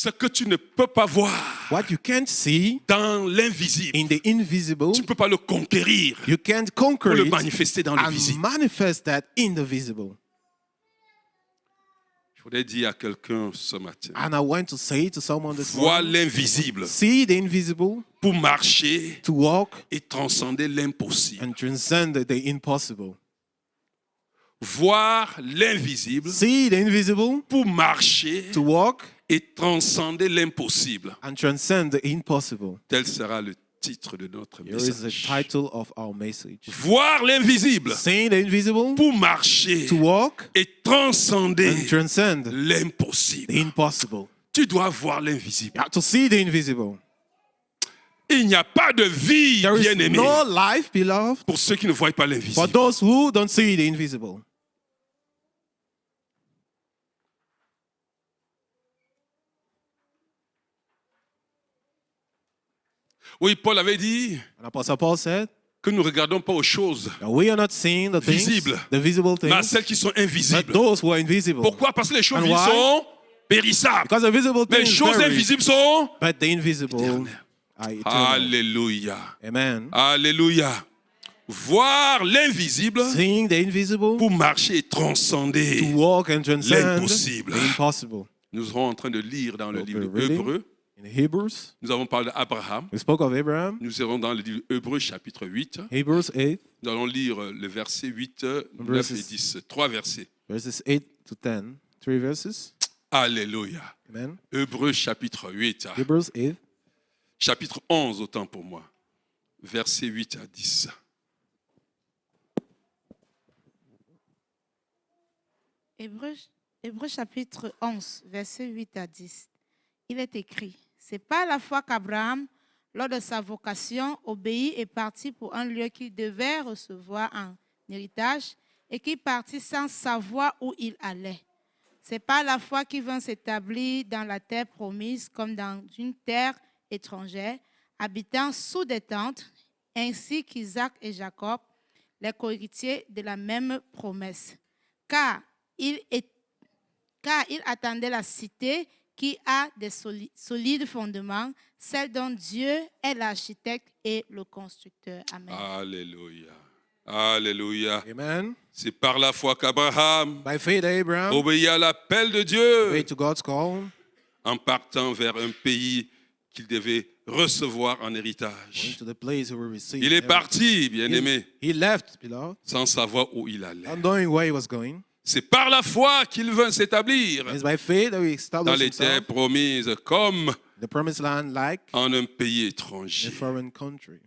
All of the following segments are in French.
Ce que tu ne peux pas voir What you can't see dans l'invisible, in the invisible, tu ne peux pas le conquérir you can't pour conquer le it manifester dans le and visible. manifest that in the visible. Je voudrais dire à quelqu'un ce matin, And I want to say to someone this vois morning, l'invisible see the invisible pour marcher to walk et transcender l'impossible. and transcend the impossible. Voir l'invisible See the invisible pour marcher to walk et transcender l'impossible. and transcend the impossible. Tel sera le titre de notre Here is the message. title of our message. Voir l'invisible Seeing the invisible pour marcher to walk et transcender and transcend the l'impossible. impossible. Tu dois voir l'invisible. You have to see the invisible. Il n'y a pas de vie, There is bien-aimé, no life, beloved, pour ceux qui ne voient pas for l'invisible. those who don't see the invisible. Oui, Paul avait dit And Apostle Paul said que nous ne regardons pas aux choses, that we are not seeing the things, Visible. the visible mais à things, celles qui sont but invisibles. those who are invisible. Pourquoi? Parce que les choses And visibles why? sont périssables. Because the visible Mais les things choses vary, invisibles sont... but the invisible are eternal. Alléluia. Amen. Alléluia. Voir l'invisible Seeing the invisible pour marcher et to transcender. walk and transcend l'impossible. the impossible. Nous serons en train de lire dans le What livre we're reading Hébreux. in Hebrews, Nous avons parlé d'Abraham. we spoke of Abraham. Nous serons dans le livre Hébreux chapitre 8. Hebrews 8, Nous allons lire le verset 8, 9 et Verses. 10. 3 versets. verses 8 to 10. 3 verses. Alléluia. Amen. Hébreux chapitre 8. Hebrews 8, Chapitre 11 autant pour moi. Verset 8 à 10. Hébreux chapitre 11, verset 8 à 10. Il est écrit, c'est par la foi qu'Abraham, lors de sa vocation, obéit et partit pour un lieu qu'il devait recevoir en héritage et qu'il partit sans savoir où il allait. C'est par la foi qu'il vint s'établir dans la terre promise comme dans une terre étrangère, habitant sous des tentes, ainsi qu'Isaac et Jacob, les cohéritiers de la même promesse. Car il attendait la cité qui a des solides fondements, celle dont Dieu est l'architecte et le constructeur. Amen. Alléluia. Alléluia. Amen. C'est par la foi qu'Abraham By faith, Abraham obéit à l'appel de Dieu obeyed to God's call, en partant vers un pays qu'il devait recevoir en going héritage. to the place he will receive. Il est everything. parti, bien-aimé, He left, beloved, sans savoir où il allait. not knowing where he was going. C'est par la foi qu'il vint s'établir It's by faith that he dans established les terres himself promises comme the promised land like en un pays a étranger, foreign country.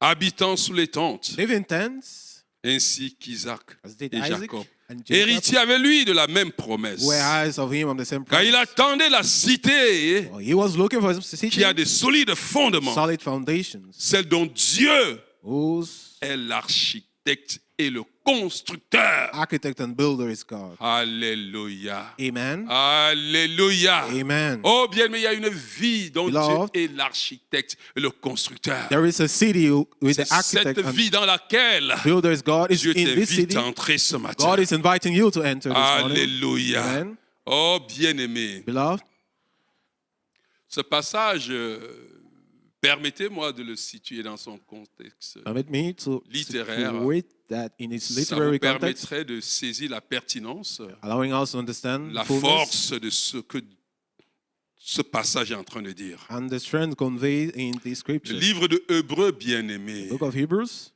habitant sous les tentes, Live in tents, ainsi qu'Isaac as did et Isaac Jacob, and Jacob, héritiers avec lui de la même promesse. were eyes of him on the same Car il promise. attendait la cité Well, he was looking for a city, qui a des solides fondements, solid foundations, celle dont Dieu whose est l'architecte et le constructeur. architect and builder is God. Alléluia. Amen. Alléluia. Amen. Oh bien, mais il y a une vie dont Beloved, Dieu est l'architecte et le constructeur. There is a city with the C'est architect cette and vie dans laquelle builder is God. Is Dieu in this t'invite city. à entrer ce matin. God is inviting you to enter this morning. Alléluia. Amen. Oh bien-aimé, Beloved, ce passage, permettez-moi de le situer dans son contexte. permit me to Littéraire. situate that in its Ça vous literary context, permettrait de saisir la pertinence, allowing us to understand la the fullness force de ce que ce passage est en train de dire. and the strength conveyed in the Le scripture. livre de Hébreux, bien-aimé, The book of Hebrews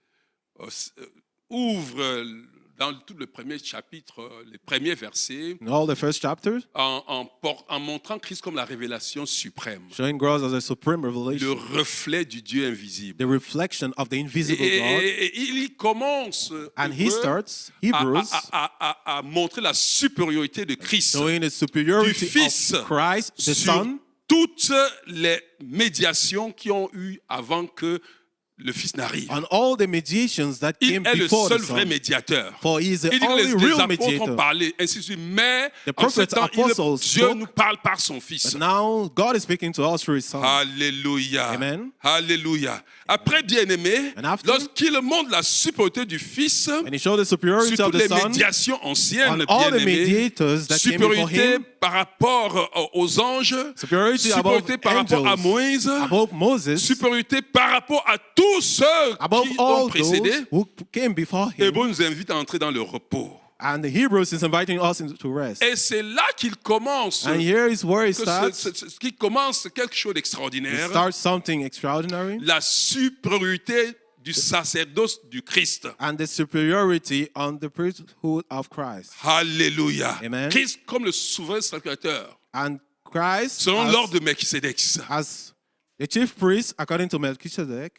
ouvre dans tout le premier chapitre, les premiers versets, in all the first chapters, en montrant Christ comme la révélation suprême, showing God as a supreme le revelation, reflet du Dieu invisible. the reflection of the invisible God. Et il commence And he Hébreux, starts Hebrews à montrer la supériorité de Christ showing the superiority du Fils of Christ, the sur Son, toutes les médiations qui ont eu avant que le Fils n'arrive. on all the mediations that Il came est le before seul the vrai Son. médiateur. For he is the Il dit que only les real apôtres ont mediator. parlé, ainsi de suite. Mais The en ce prophets, temps, apostles Dieu spoke. nous parle par son Fils. But now God is speaking to us through his Son. Alléluia. Amen. Alléluia. Après, bien-aimé, And after- lorsqu'il montre la supériorité du Fils And he showed the superiority sur of toutes the les Son médiations anciennes, on all the bien-aimé, mediators that came before supériorité him, par rapport aux anges, superiority supériorité above par rapport à angels, Moïse, above Moses, supériorité par rapport à tous ceux above qui ont all précédé. those who came before him. Hébreux nous invite à entrer dans le repos. And the Hebrews is inviting us to rest. Et c'est là qu'il commence, And here is where it starts. qu'il commence quelque chose It d'extraordinaire. starts something extraordinary. La supériorité du sacerdoce du Christ. And the superiority on the priesthood of Christ. Alléluia. Amen. Christ comme le souverain sacrificateur, And Christ, selon l'ordre de Melchisédek. as the chief priest, according to Melchizedek,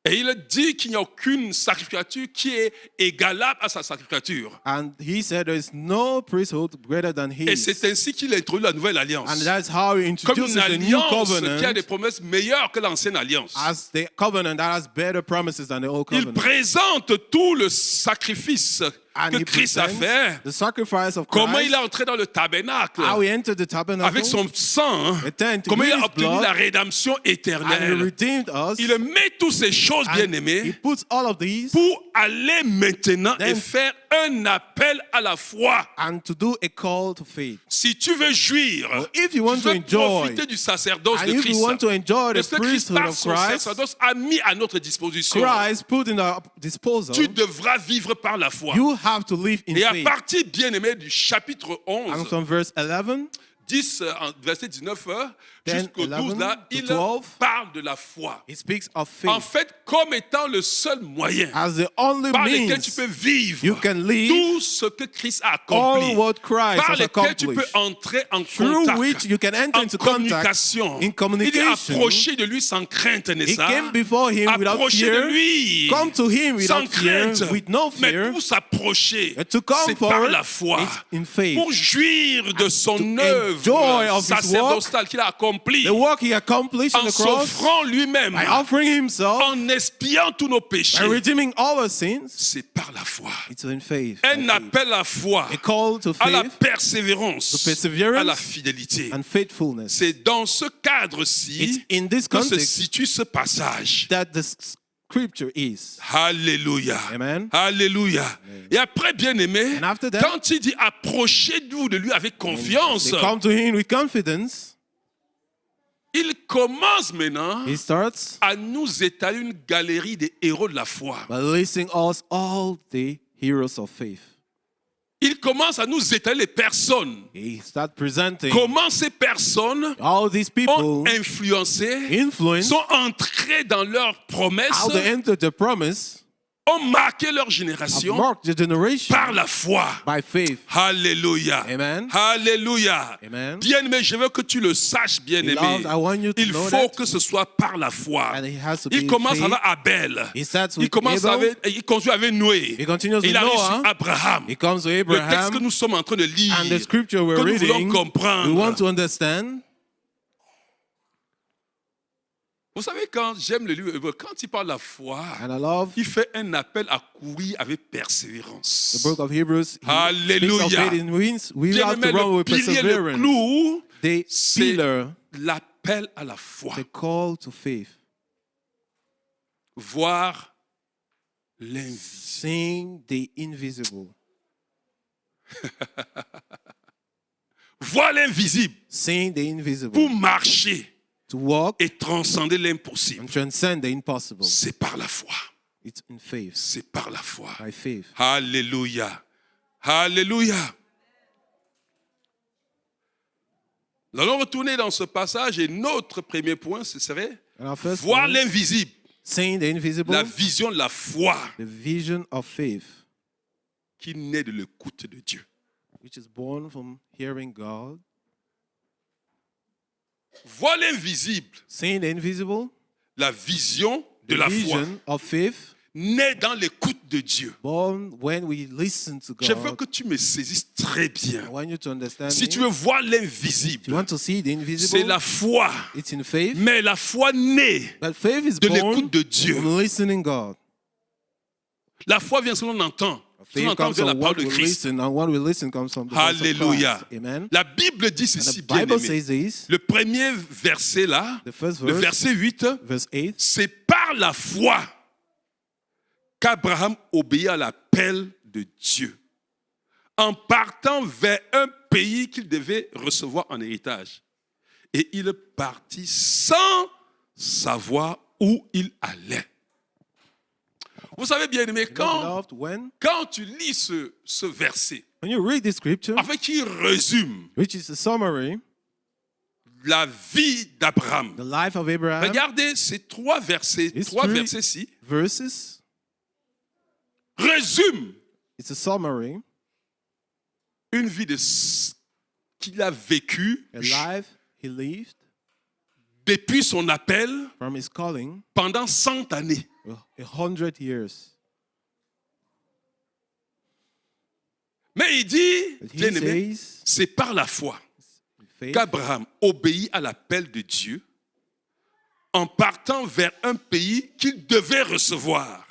Et il dit qu'il n'y a aucune sacrificature qui est égalable à sa sacrificature. and he said there is no priesthood greater than Et his. c'est ainsi qu'il introduit la nouvelle alliance. And that's how he Comme introduces une the new alliance qui a covenant des promesses meilleures que l'ancienne alliance. as the covenant that has better promises than the old Il covenant. présente tout le sacrifice And que he Christ a presents fait. the sacrifice of Comment Christ, il est entré dans le tabernacle how he entered the tabernacle, avec son sang. the tent, Comment il with a his obtenu blood, la rédemption and he éternelle. redeemed us. Il met toutes ces choses, And bien-aimées, he puts all of these pour aller maintenant et Then- faire un appel à la foi. and to do a call to faith. Si tu veux jouir, If you want tu to veux enjoy, profiter du sacerdoce and de if you Christ, want to enjoy de the ce que Christ priesthood par of son Christ, sacerdoce a mis à notre disposition, Christ put in our disposal, tu devras vivre par la foi. you have to live in Et à faith. partir, bien-aimé, du chapitre And 11, from verse 11, 10, verset 19, jusqu'au 11 12, là, to il 12, parle de la foi. it speaks of En faith fait, comme étant le seul moyen as the only par lequel tu means peux vivre you can live tout ce que Christ a accompli, all what Christ par has lequel tu peux accomplished, entrer en through contact, which you can enter en into contact, communication. in Il est communication. approché de lui sans crainte, n'est-ce He pas? came before him without Approché de fear, lui come to him sans without fear, crainte. with no Mais fear, pour s'approcher, and to come c'est par forward la foi. is in faith. Pour jouir de son to œuvre enjoy of his sacerdotale qu'il a accomplie The work he accomplished on en the cross, s'offrant lui-même, by offering himself, en expiant tous nos péchés. by redeeming all our sins, C'est par la foi. it's in faith. Un by faith. appel à la foi, A call to à la faith persévérance, to perseverance à la fidélité. and faithfulness. C'est dans ce It's cadre-ci in this que se context situe ce passage. that the scripture is. Alléluia. Amen. Alléluia. Et après, bien-aimé, And after that, quand il dit approchez-vous de lui avec confiance, They come to him with confidence. il commence maintenant He starts à nous étaler une galerie des héros de la foi. by listing us all the heroes of faith. Il commence à nous étaler les personnes. He starts presenting Comment ces personnes all these ont people influencé, influenced sont entrées dans leurs promesses, how they entered the promise, ont marqué leur have génération marked the generation par la foi. by faith. Alléluia. Amen. Alléluia. Amen. Bien-aimé, je veux que tu le saches, bien-aimé. Beloved, I want you to Il know faut that. que ce soit par la foi. And it has to be Il commence faith. avec Abel. He starts Il with commence Abel. il continue avec Noé. He continues Il with arrive Noah. sur Abraham. He comes to Le texte que Abraham. nous sommes en train de lire, And the scripture we're que nous voulons reading, comprendre. we want to understand. Vous savez, quand j'aime le livre, quand il parle de la foi, And I love il fait un appel à courir avec the persévérance. book of Hebrews. He Alléluia. speaks of faith in wins. We have Bien-aimé, to run le with pilier, le perseverance. clou, The c'est pillar, l'appel à la foi. the call to faith. Voir l'invisible. Seeing the invisible. Voir l'invisible Seeing the invisible. pour marcher To walk et transcender l'impossible. and transcend the impossible. C'est par la foi. It's in faith. C'est par la foi. By faith. Alléluia. Alléluia. Nous allons retourner dans ce passage et notre premier point, ce serait And our first voir point, l'invisible, seeing the invisible, la vision de la foi the vision of faith, qui naît de l'écoute de Dieu. which is born from hearing God. Voir l'invisible, Seeing the invisible, la vision de the la foi, vision of faith, naît dans l'écoute de Dieu. Born when we listen to Je veux God. que tu me saisisses très bien. I want you to understand Si me. tu veux voir If you l'invisible, want to see the c'est invisible, la foi. it's in faith. Mais la foi naît But faith is de born l'écoute de Dieu. from listening God. La foi vient selon l'on entend. Si on Faith entend comes via la from parole what de we Christ. listen, and what we listen comes from the voice of Alléluia. Christ. Amen. La Bible dit And ceci, the bien Bible aimé. says this, Le premier verset là, the first le verse, verset 8, verse 8, c'est par la foi qu'Abraham obéit à l'appel de Dieu en partant vers un pays qu'il devait recevoir en héritage. Et il partit sans savoir où il allait. Vous savez bien aimé, beloved, when quand tu lis ce verset, you read the scripture, en fait, qui résume which is a summary, la vie d'Abraham. the life of Abraham, Regardez ces trois It's trois three- versets-ci, verses, résument it's a summary, une vie qu'il a vécue a life he lived depuis son appel from his calling pendant 100 années. 100 years. Mais il dit, But bien he aimé, says, c'est par la foi in faith, qu'Abraham obéit à l'appel de Dieu en partant vers un pays qu'il devait recevoir.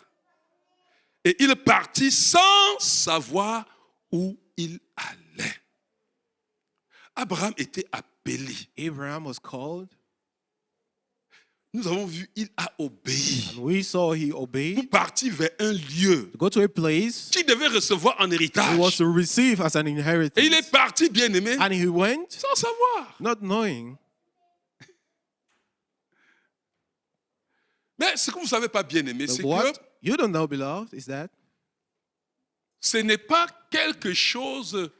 Et il partit sans savoir où il allait. Abraham était appelé. Abraham was called, Nous avons vu, il a obéi. and we saw he Pour obeyed partir vers un lieu to go to a place qu'il devait recevoir en he was héritage. to receive as an Et il est inheritance. parti, bien aimé, And he went sans savoir. not knowing. Mais ce que vous ne savez pas, bien aimé, But c'est que what you don't know, beloved, is that ce n'est pas quelque chose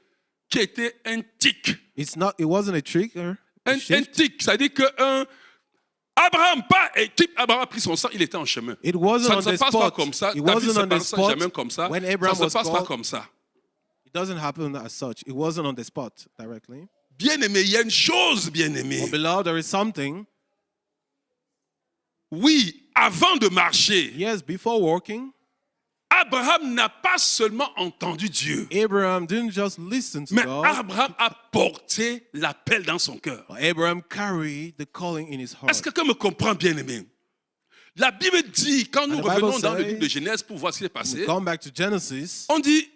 qui était un tic. it wasn't a trick or a Un shift. tic, c'est-à-dire que Abraham, Abraham a pris son sang, il était en chemin. It wasn't Ça ne on se the passe pas spot. comme ça. It Ta vie wasn't se on the passe spot. jamais comme ça. When Ça Abraham ne was se passe pas called, comme ça. it doesn't happen as such. It wasn't on the spot directly. Bien aimé, il y a une chose, bien aimé. But beloved, there is something. Oui, avant de marcher, Yes, before walking, Abraham n'a pas seulement entendu Dieu, Abraham didn't just listen to mais God. Abraham a porté l'appel dans son cœur. But Abraham carried the calling in his heart. Est-ce que quelqu'un me comprend, bien aimé? La Bible dit, quand nous And the Bible revenons dans le says- livre de Genèse pour voir ce qui est passé, Come back to Genesis. on dit,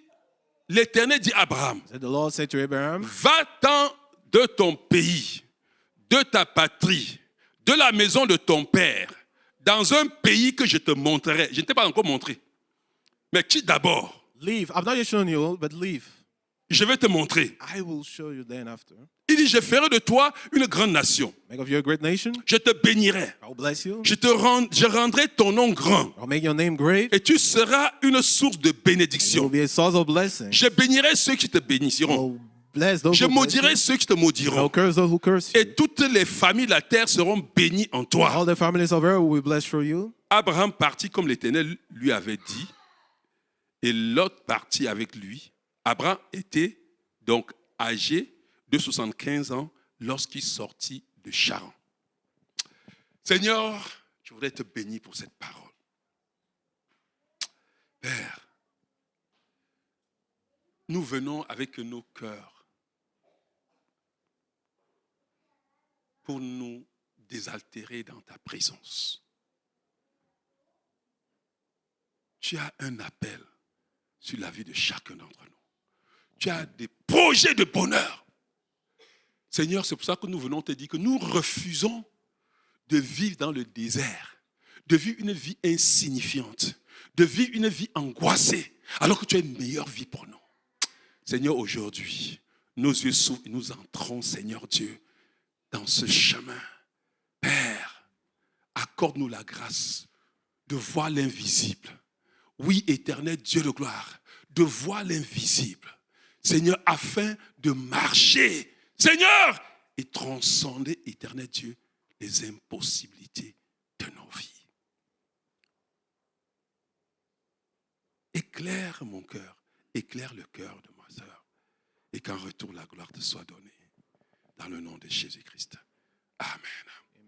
l'Éternel dit à Abraham, The Lord said to Abraham, va-t'en de ton pays, de ta patrie, de la maison de ton père, dans un pays que je te montrerai. Je ne t'ai pas encore montré. Mais qui d'abord? leave. I've not yet shown you, but leave. Je vais te montrer. I will show you then after. Il dit, je ferai de toi une grande nation. Make of you a great nation. Je te bénirai. I will bless you. Je rendrai ton nom grand. I'll make your name great. Et tu seras une source de You will bénédiction. be a source of blessing. Je bénirai ceux qui te I béniront. will bless those Je who bless maudirai you. ceux qui te I will maudiront. curse those who curse you. Et toutes les familles de la terre seront bénies en toi. All the families of earth will be blessed through you. Abraham partit comme l'Éternel lui avait dit, et Lot partit avec lui. Abraham était donc âgé de 75 ans lorsqu'il sortit de Charan. Seigneur, je voudrais te bénir pour cette parole. Père, nous venons avec nos cœurs pour nous désaltérer dans ta présence. Tu as un appel sur la vie de chacun d'entre nous. Tu as des projets de bonheur. Seigneur, c'est pour ça que nous venons te dire que nous refusons de vivre dans le désert, de vivre une vie insignifiante, de vivre une vie angoissée, alors que tu as une meilleure vie pour nous. Seigneur, aujourd'hui, nos yeux s'ouvrent et nous entrons, Seigneur Dieu, dans ce chemin. Père, accorde-nous la grâce de voir l'invisible. Oui, éternel Dieu de gloire, de voir l'invisible. Seigneur, afin de marcher, Seigneur, et transcender, éternel Dieu, les impossibilités de nos vies. Éclaire mon cœur, éclaire le cœur de ma sœur, et qu'en retour la gloire te soit donnée. Dans le nom de Jésus-Christ. Amen.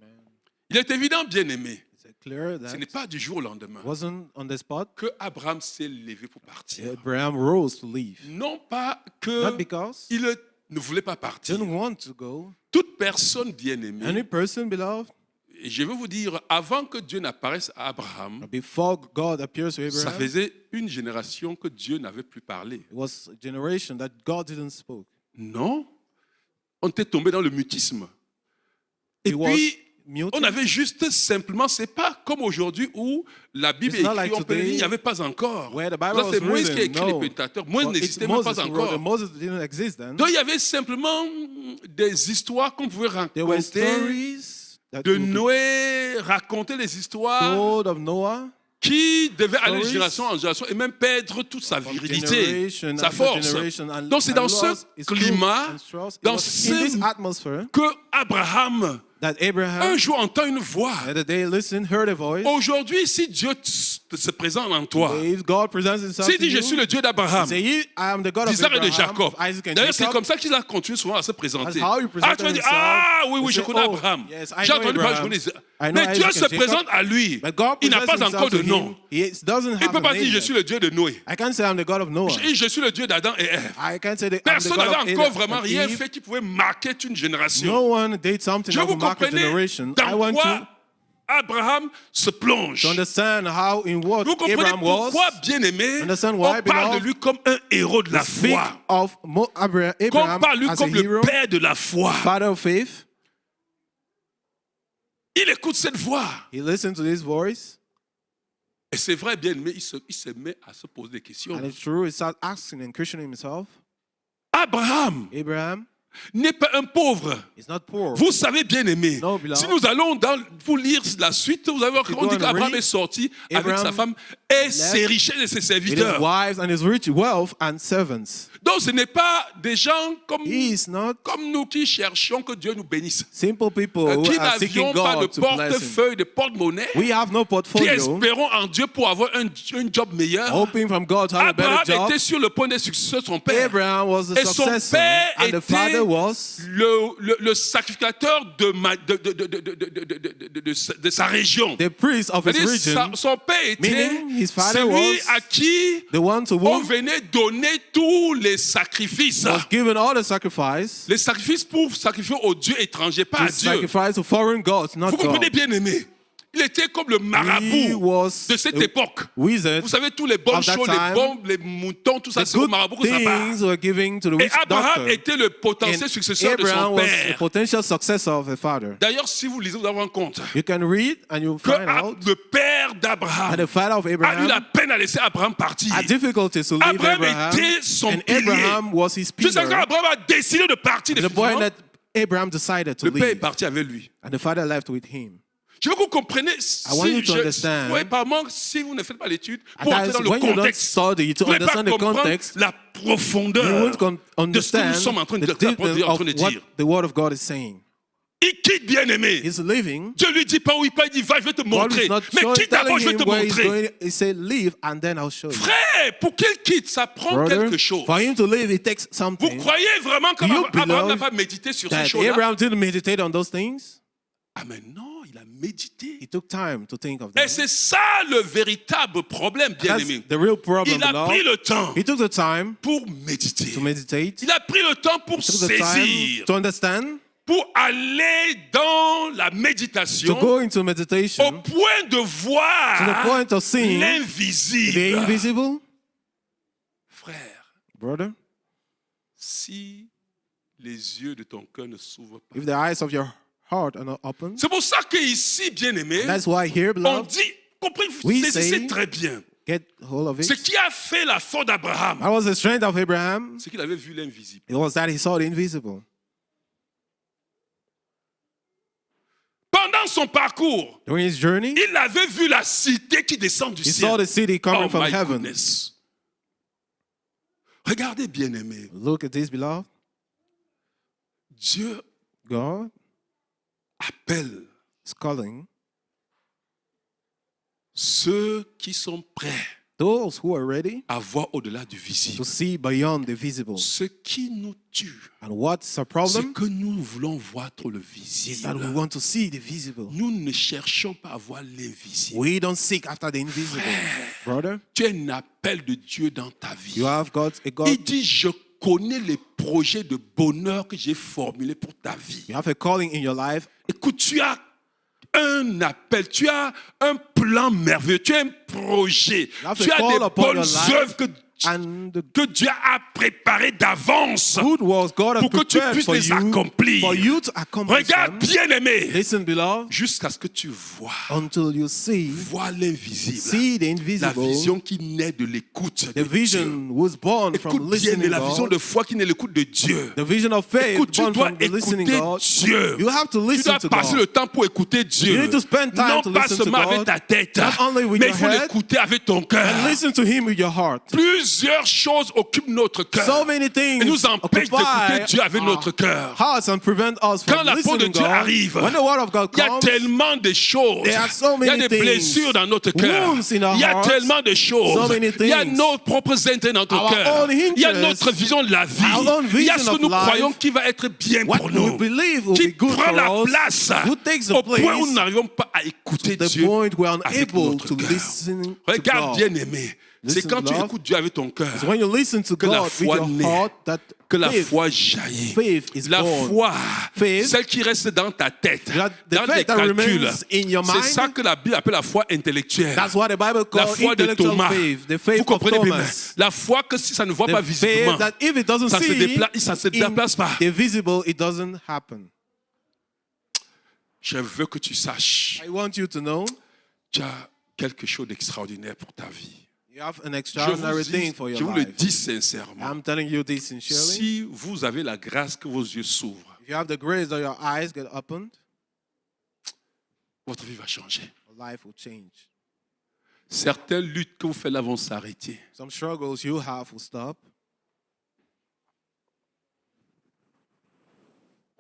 Amen. Il est évident, bien-aimé, It's clear Ce that n'est pas du jour au lendemain it wasn't on the spot. que Abraham s'est levé pour partir. Abraham rose to leave. Non pas Not que because il ne voulait pas he partir. didn't want to go. Toute personne Any bien-aimée, person, beloved, et je veux vous dire, avant que Dieu n'apparaisse à Abraham, before God appears to ça Abraham, faisait une génération que Dieu n'avait plus parlé. it was a generation that God didn't speak. Non, on était tombé dans le mutisme. Et He was puis, muted. on avait juste simplement, c'est pas comme aujourd'hui où la Bible est It's not écrite, like on peut le lire, il n'y today, avait pas encore. where the Bible Là, was c'est Moïse written, qui a écrit no. les Pentateuques. Moïse Well, it's n'existait même Moses pas who wrote encore. it. Moses didn't exist then. Donc, il y avait simplement des histoires qu'on pouvait There were raconter, stories that de would be Noé, raconter des histoires told of Noah, qui devaient aller de Stories génération en génération et même perdre toute sa from virilité, generation sa after force. generation, and- Donc, c'est and dans ce lost its truth climat, and trust. It dans was in this ce atmosphere que Abraham, that un Abraham, jour, entend une voix. the other day, listened, heard a voice. Aujourd'hui, si Dieu se présente en toi, If God presents himself s'il to dit, je you, suis le Dieu d'Abraham, say, I am the God of d'Isaac et de Abraham, Jacob. of Isaac and D'ailleurs, c'est Jacob. comme ça qu'il a continué souvent à se présenter. That's how he Ah, presented tu vas dire, himself. ah oui, He je said, connais oh, Abraham. yes, I J'ai know entendu parler, je Abraham. connais Isaac. I know Mais Dieu Isaac se and Jacob. présente à lui. But God Il n'a presents pas encore himself de to nom. him. He doesn't Il ne have peut a pas dire, je name suis yet. le Dieu de Noé. I can't say I'm the God of Noah. Je suis le Dieu d'Adam et Ève. I can't say that I'm the Personne God n'avait of encore Adam vraiment and rien Eve. fait qui pouvait marquer une génération. No one did something Je that vous would mark a comprenez generation. I dans want quoi to Abraham se plonge. understand how in what Vous comprenez Abraham was. pourquoi, bien-aimé, Understand on why, parle de beloved, lui comme un héros de la Speak foi. of Qu'on Abraham parle de lui as a comme le hero, père de la foi. father of faith. Il écoute cette voix. He listened to this voice, Et c'est vrai, bien-aimé, il se met à se poser des questions. and it's true. He started asking and questioning himself. Abraham Abraham n'est pas un pauvre. is not poor. Vous savez, bien-aimé, No, beloved. si nous allons vous lire la suite, vous allez voir you qu'on dit go and qu'Abraham read, est sorti avec Abraham sa femme et left ses richesses et ses With his serviteurs. wives and his rich wealth and servants. Donc ce n'est pas des gens comme He is not nous qui cherchons que Dieu nous bénisse. simple people who Qui are seeking n'avions pas de God to bless him. portefeuille, de porte-monnaie, We have no qui portfolio, espérons en Dieu pour avoir un job meilleur. hoping from God to have a better Abraham job. était sur le point d'être successeur de son père. Abraham was the Et son successor, père and the était father was le sacrificateur de sa région. the priest of his C'est-à-dire, region, son père était meaning his father celui was à qui the one to on whom venait donner tous les sacrifices. was given all the sacrifice, Les sacrifices pour sacrifier aux dieux étrangers, pas to à Dieu. sacrifice to foreign gods, not Vous comprenez, God. bien aimé? Il était comme le He marabout was de cette a époque. wizard. Vous savez, tous les bonnes of that choses, les time, bombes, les moutons, tout ça, The c'est au good marabout que ça part. things were given to the Et witch Abraham doctor. était le potentiel And successeur de Abraham son was a père. potential successor of a father. D'ailleurs, si vous lisez, vous allez vous rendre compte You can read and you'll que find out le père that d'Abraham the father of a eu la Abraham peine à laisser Abraham partir. had difficulties to leave Abraham Abraham, était son and pilier. Abraham was his Jusqu'à pillar. quand Abraham a décidé de partir To the point définitivement, that Abraham decided to le père est leave, parti avec lui. and the father left with him. Je veux que vous compreniez. want you to understand. Oui, par manque, si vous ne faites pas l'étude, And pour entrer that's dans le when you don't contexte, study to vous n'allez pas understand the comprendre context, la you profondeur won't de ce que nous understand sommes en train de the dire. deepness of what the word of God is saying. Il quitte bien-aimé. He's leaving. Dieu lui dit pas où il part, il dit va, je vais te God montrer. is not Mais showing, quitte d'abord, telling je vais him te where he's montrer. going. He said, leave and then I'll show you. Frère, pour qu'il quitte, ça prend Brother, quelque chose. for him to leave, it takes Vous something. croyez vraiment Do you qu'Abraham n'a believe pas médité sur ces That choses-là? Abraham didn't meditate on those things. Ah mais non, il a médité. He took time to think of Et them. c'est ça le véritable problème, That's bien-aimé. the real problem, Il a pris beloved. le temps He took the time pour méditer. to meditate. Il a pris le temps pour He took the time saisir, to understand, pour aller dans la to méditation go into au meditation, point de to the voir point of seeing the l'invisible. invisible. Frère, Brother, si les yeux de ton cœur ne s'ouvrent pas. if the eyes of your heart are not open, C'est pour ça qu'ici, bien-aimé, that's why here, on beloved, dit, comprenez, vous We saisissez say- très bien. get hold of Ce it. qui a fait la force d'Abraham, That was the strength of Abraham. c'est qu'il avait vu l'invisible. It was that he saw the invisible. Pendant son parcours, During his journey, il avait vu la cité qui descend du he saw ciel. the city coming Oh from my heaven. goodness. Regardez, bien-aimé, Look at this, beloved. Dieu God appelle is calling ceux qui sont prêts Those who are ready à voir au-delà du visible. to see beyond the visible. Ce qui nous tue, And what's the c'est problem? que nous voulons voir trop le Is that we visible. want to see the visible. Nous ne cherchons pas à voir l'invisible. We don't seek after the invisible. Brother, Tu as un appel de Dieu dans ta vie. you have got a God. Il dit, je connais les projets de bonheur que j'ai formulés pour ta vie. You have a calling in your life. Écoute, tu as un appel, tu as un plan merveilleux, tu as un projet, have tu a as call des upon bonnes your life. œuvres And the que Dieu a préparées d'avance good works God has pour que tu prepared puisses for les you, accomplir. for you to accomplish Regarde, them. bien-aimé, Listen, beloved, jusqu'à ce que tu vois until you see l'invisible, the la invisible. vision qui naît de l'écoute The de Dieu. vision was born from Écoute bien, listening la vision God. de foi qui naît de l'écoute de Dieu. The vision of faith Écoute, tu born dois from the listening écouter God. Dieu. You have to Tu listen dois to passer God. le temps pour écouter Dieu. You need to spend time Non to pas listen to seulement God, avec ta tête, not only with mais il your faut head, l'écouter avec ton cœur. And listen to Him with your heart. Plusieurs choses occupent notre cœur So many things et nous empêchent d'écouter occupy Dieu avec our notre cœur. hearts and prevent us Quand from la parole de listening Dieu God. arrive, When the word of God il y a comes, tellement de choses. there are so Il y a many des things. blessures dans notre cœur. Wounds in our Il y a hearts. tellement de choses. So many Il y a things. nos propres intérêts dans notre Our cœur. own Il y a interests. notre vision de la vie. Our own Il y a vision ce que nous of life. croyons qui va être bien what pour we nous. believe will Qui be good prend for la us, place who takes the au point où nous place n'arrivons pas à écouter to the Dieu point we are avec unable notre to cœur. listen to Regarde, God. bien-aimé, c'est Listen, quand tu love. écoutes Dieu avec ton cœur So when you listen to que la God with foi your naît, heart, that que la faith, foi jaillit. faith is La born. foi, Faith, celle qui reste dans ta tête, that the dans tes faith that calculs, remains in your c'est mind. ça que la Bible appelle la foi intellectuelle. That's what the Bible La calls foi de intellectual Thomas. faith, the Vous faith of comprenez bien? Thomas. La foi que si ça ne voit The pas visiblement, faith that if it doesn't ça se see déplace pas. the visible, it doesn't happen. Je veux que tu saches, I want you to know tu as quelque chose d'extraordinaire pour ta vie. you have an Je extraordinary vous, thing for je your vous le life. dis sincèrement. I'm telling you this sincerely. Si vous avez la grâce que vos yeux s'ouvrent, If you have the grace that your eyes get opened, votre vie va changer. your life will change. Certaines luttes que vous faites là vont s'arrêter. Some struggles you have will stop.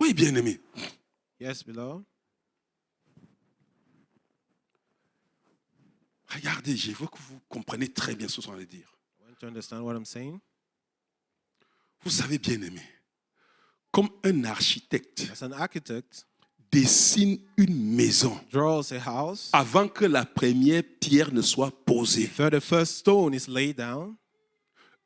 Oui, bien-aimé. Yes, beloved. Regardez, je veux que vous compreniez très bien ce que je suis en train de dire. I want to understand what I'm saying. Vous savez, bien-aimé, comme un architecte As an architect dessine une maison draws a house, avant que la première pierre ne soit posée, before the first stone is laid down,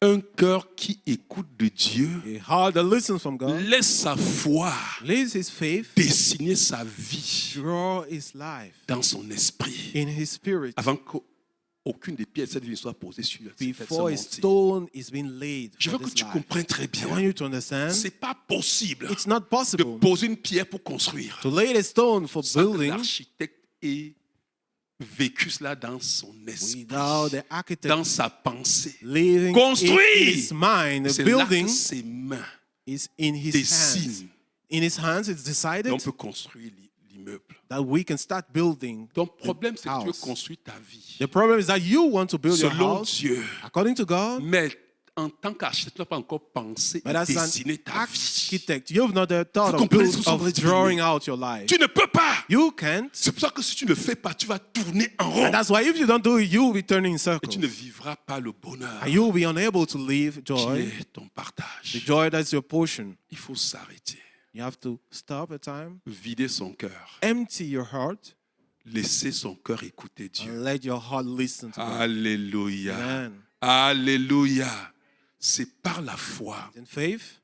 un cœur qui écoute de Dieu a heart that listens from God, laisse sa foi lays his faith, dessiner sa vie draw his life dans son esprit in his spirit avant qu'aucune des pierres de cette vie ne soit posée sur cette before a montée. stone is being laid Je for veux que this tu life. comprennes très I want bien. you to understand C'est pas possible it's not de possible poser une pierre pour construire to lay a stone for sans que building l'architecte ait vécu cela dans son esprit, without the architect dans sa pensée. living Construit. in his mind. The C'est là que building ses mains is in his hands. dessinent. In his hands, it's Et decided on peut construire l'immeuble. that we can start building. Ton problème, c'est que tu veux house. construire ta vie The problem is that you want to build your selon house Dieu. according to God, Mais en tant qu'architecte, tu n'as pas encore pensé but et as dessiner an ta vie. architect, you've not thought Vous of, comprenez ce que je suis en train of de dire? drawing out your life. Tu ne peux pas. You can't. C'est pour ça que si tu ne le fais pas, tu vas tourner en rond. And that's why if you don't do it, you'll be turning in Et circles. tu ne vivras pas le bonheur And you'll be unable to live qui joy, est ton partage. the joy that's your portion. Il faut s'arrêter, You have to stop a time, vider son cœur, empty your heart, laisser son cœur écouter Dieu. and let your heart listen to God. Alléluia. Amen. Alléluia. C'est par la foi. In faith,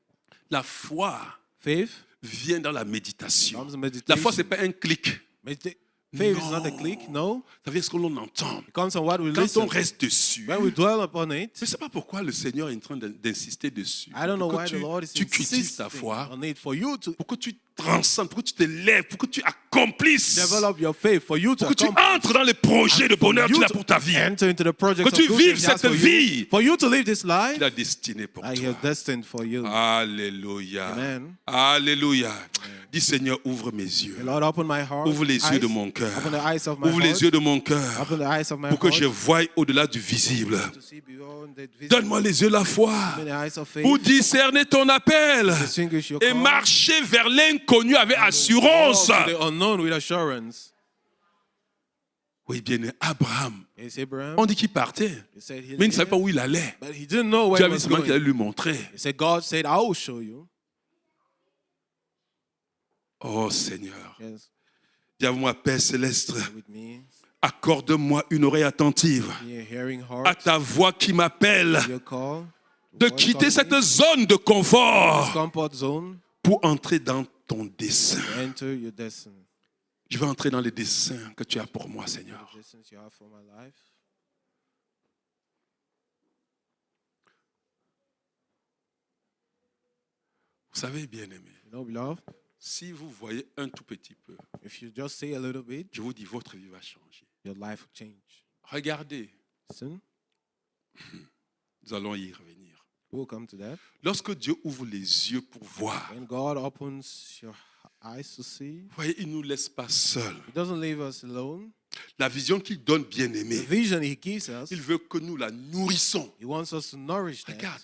La foi faith vient dans la méditation. comes La meditation. foi, ce n'est pas un clic. Faith Non. is not a click, no. Ça vient ce que l'on entend. It comes on what we Quand listen. on reste dessus, When we dwell upon it, je ne sais pas pourquoi le Seigneur est en train d'insister dessus. I don't know Pour why que the Lord is tu cultives ta insisting foi, on it for you to pour que tu transcendes, pour que tu te lèves, pour que tu accomplisses, develop your faith, for you to pour que tu accomplish, entres dans les projets de for bonheur you qu'il a to pour ta vie, enter into the projects Que tu of good vives things He has cette for vie. you, for you to live this life qu'il a destiné pour that He toi. has destined for you. Alléluia. Amen. Alléluia. Dis Seigneur, ouvre mes yeux. The Lord, open my heart, Ouvre les yeux de eyes, mon cœur. open the eyes of my Ouvre heart, les yeux de mon cœur open the eyes of my pour que heart, je voie au-delà du visible. to see beyond the visible, Donne-moi les yeux de la foi open the eyes of faith, pour discerner ton appel distinguish your et call, marcher vers l'inconnu avec assurance. walk to the unknown with assurance. Oui, bien, Abraham. It's Abraham. On dit qu'il partait, He said he mais il ne savait left, pas où il allait. but he didn't know where Dieu he avait was seulement qu'il going. allait lui montrer. He said, God said, I will show you. Oh Seigneur, Yes, dis à moi, Père céleste, with me. accorde-moi une oreille attentive Be a hearing à heart. ta voix qui m'appelle Your call. de Voice quitter calling cette me. zone de This confort comfort zone. pour entrer dans ton dessein. Enter your destiny. Je vais entrer dans les desseins que tu as pour moi, Seigneur. The distance you have for my life. Vous savez, bien-aimé, You know, beloved, si vous voyez un tout petit peu, if you just say a little bit, je vous dis, votre vie va changer. your life will change. Regardez, Listen, nous allons y revenir. we'll come to that. Lorsque Dieu ouvre les yeux pour voir, When God opens your eyes to see, vous voyez, il ne nous laisse pas seuls. He doesn't leave us alone. La vision qu'il donne, The bien-aimé, vision He gives us, il veut que nous la nourrissons. He wants us to nourish that. Regarde,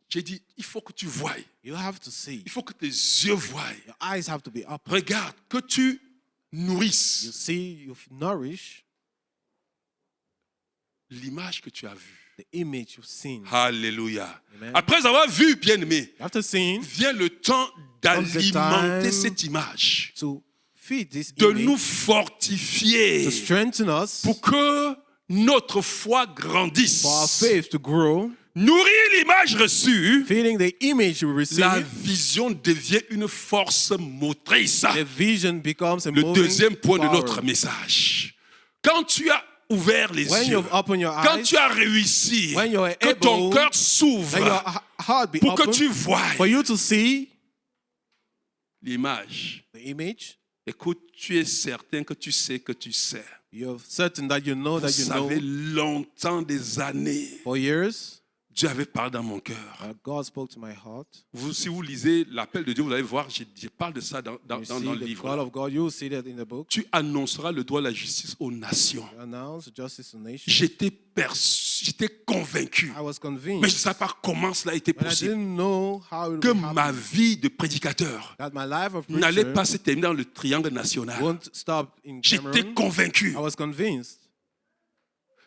j'ai dit, il faut que tu voies. You have to see. Il faut que tes yeux voient. Your eyes have to be up. Regarde, que tu You nourrisses see, you nourish l'image que tu as vue. the image you've seen. Alléluia. Amen. Après avoir vu, bien-aimé, After seeing, vient le temps d'alimenter time cette image, to feed this de image, nous fortifier to strengthen us, pour que notre foi grandisse. for our faith to grow. Nourrir l'image reçue, Feeding the image you receive, la vision devient une force motrice. the vision becomes a Le moving deuxième point de power. notre message. Quand tu as ouvert les When yeux, you've opened your quand eyes, tu as réussi, when you are que ton able, cœur let your s'ouvre heart be pour que open, tu voies for you to see l'image. the image. Écoute, tu es certain que tu sais que tu sais. You're certain that you know Vous that you savez, know longtemps, des années, for years. Dieu avait parlé dans mon cœur. God spoke to my heart. Si vous lisez l'appel de Dieu, vous allez voir, je parle de ça dans You see le the livre. call of God. You will see that in the book. Tu annonceras le droit de la justice aux nations. Announce justice to nations. J'étais convaincu, I was mais je ne convinced, savais pas comment cela était but I possible, didn't know how it que would ma happen. vie de prédicateur That my life of n'allait preacher pas se terminer dans le triangle national. won't stop in J'étais Cameroon. convaincu. I was convinced.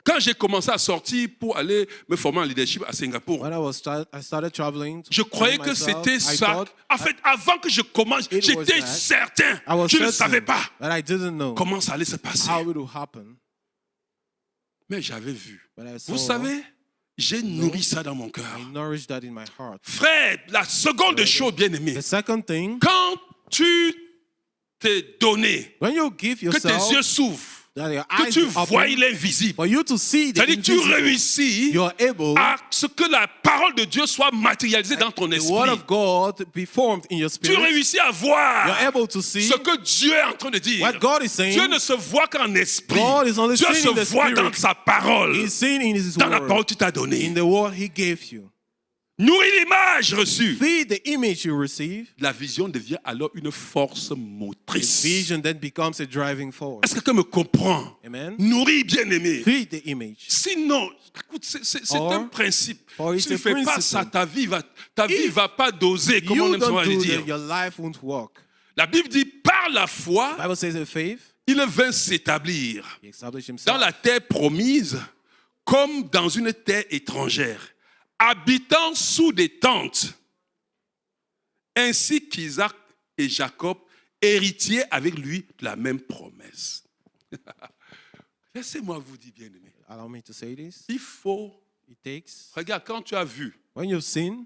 Quand j'ai commencé à sortir pour aller me former en leadership à Singapour, When I started traveling, je croyais que c'était ça. En fait, avant que je commence, It was j'étais that. certain. I was Je ne certain, savais pas but I didn't know comment ça allait se passer. how it would happen. Mais j'avais vu. But I saw, Vous savez, j'ai nourri ça dans mon cœur. I nourished that in my heart. Frère, la seconde chose, bien aimée, The second thing, quand tu t'es donné, when you give que tes yourself, yeux s'ouvrent, that your que eyes tu are vois open, l'invisible, for you to see the c'est-à-dire que tu invisible, réussis you are able, à ce que la parole de Dieu soit matérialisée dans ton the esprit. word of God be formed in your Tu spirit. réussis à You're voir able to see ce que Dieu est en train de dire. what God is saying. Dieu ne se voit qu'en esprit. God is only Dieu seen se in the voit dans spirit. sa parole, He's seen in His dans la parole word, qu'il t'a donnée. in the word He gave you. Nourris l'image reçue. Feed the image you receive. La vision devient alors une force The motrice. vision then becomes a driving force. Est-ce que quelqu'un me comprend? Amen. Nourris, bien-aimé. Feed the image. Sinon, écoute, c'est Or- un principe. or it's Si tu ne a fais pas principle. ça, ta vie If va pas doser, comme on You aime souvent don't le do dire. that, your life won't work. La Bible dit, par la foi, The Bible says in faith, il vint s'établir He established dans Himself la terre promise comme dans une terre étrangère, habitant sous des tentes, ainsi qu'Isaac et Jacob, héritiers avec lui de la même promesse. Laissez-moi vous dire, bien-aimé, Allow me to say this. il faut, It takes, regarde, quand tu as vu, when you've seen,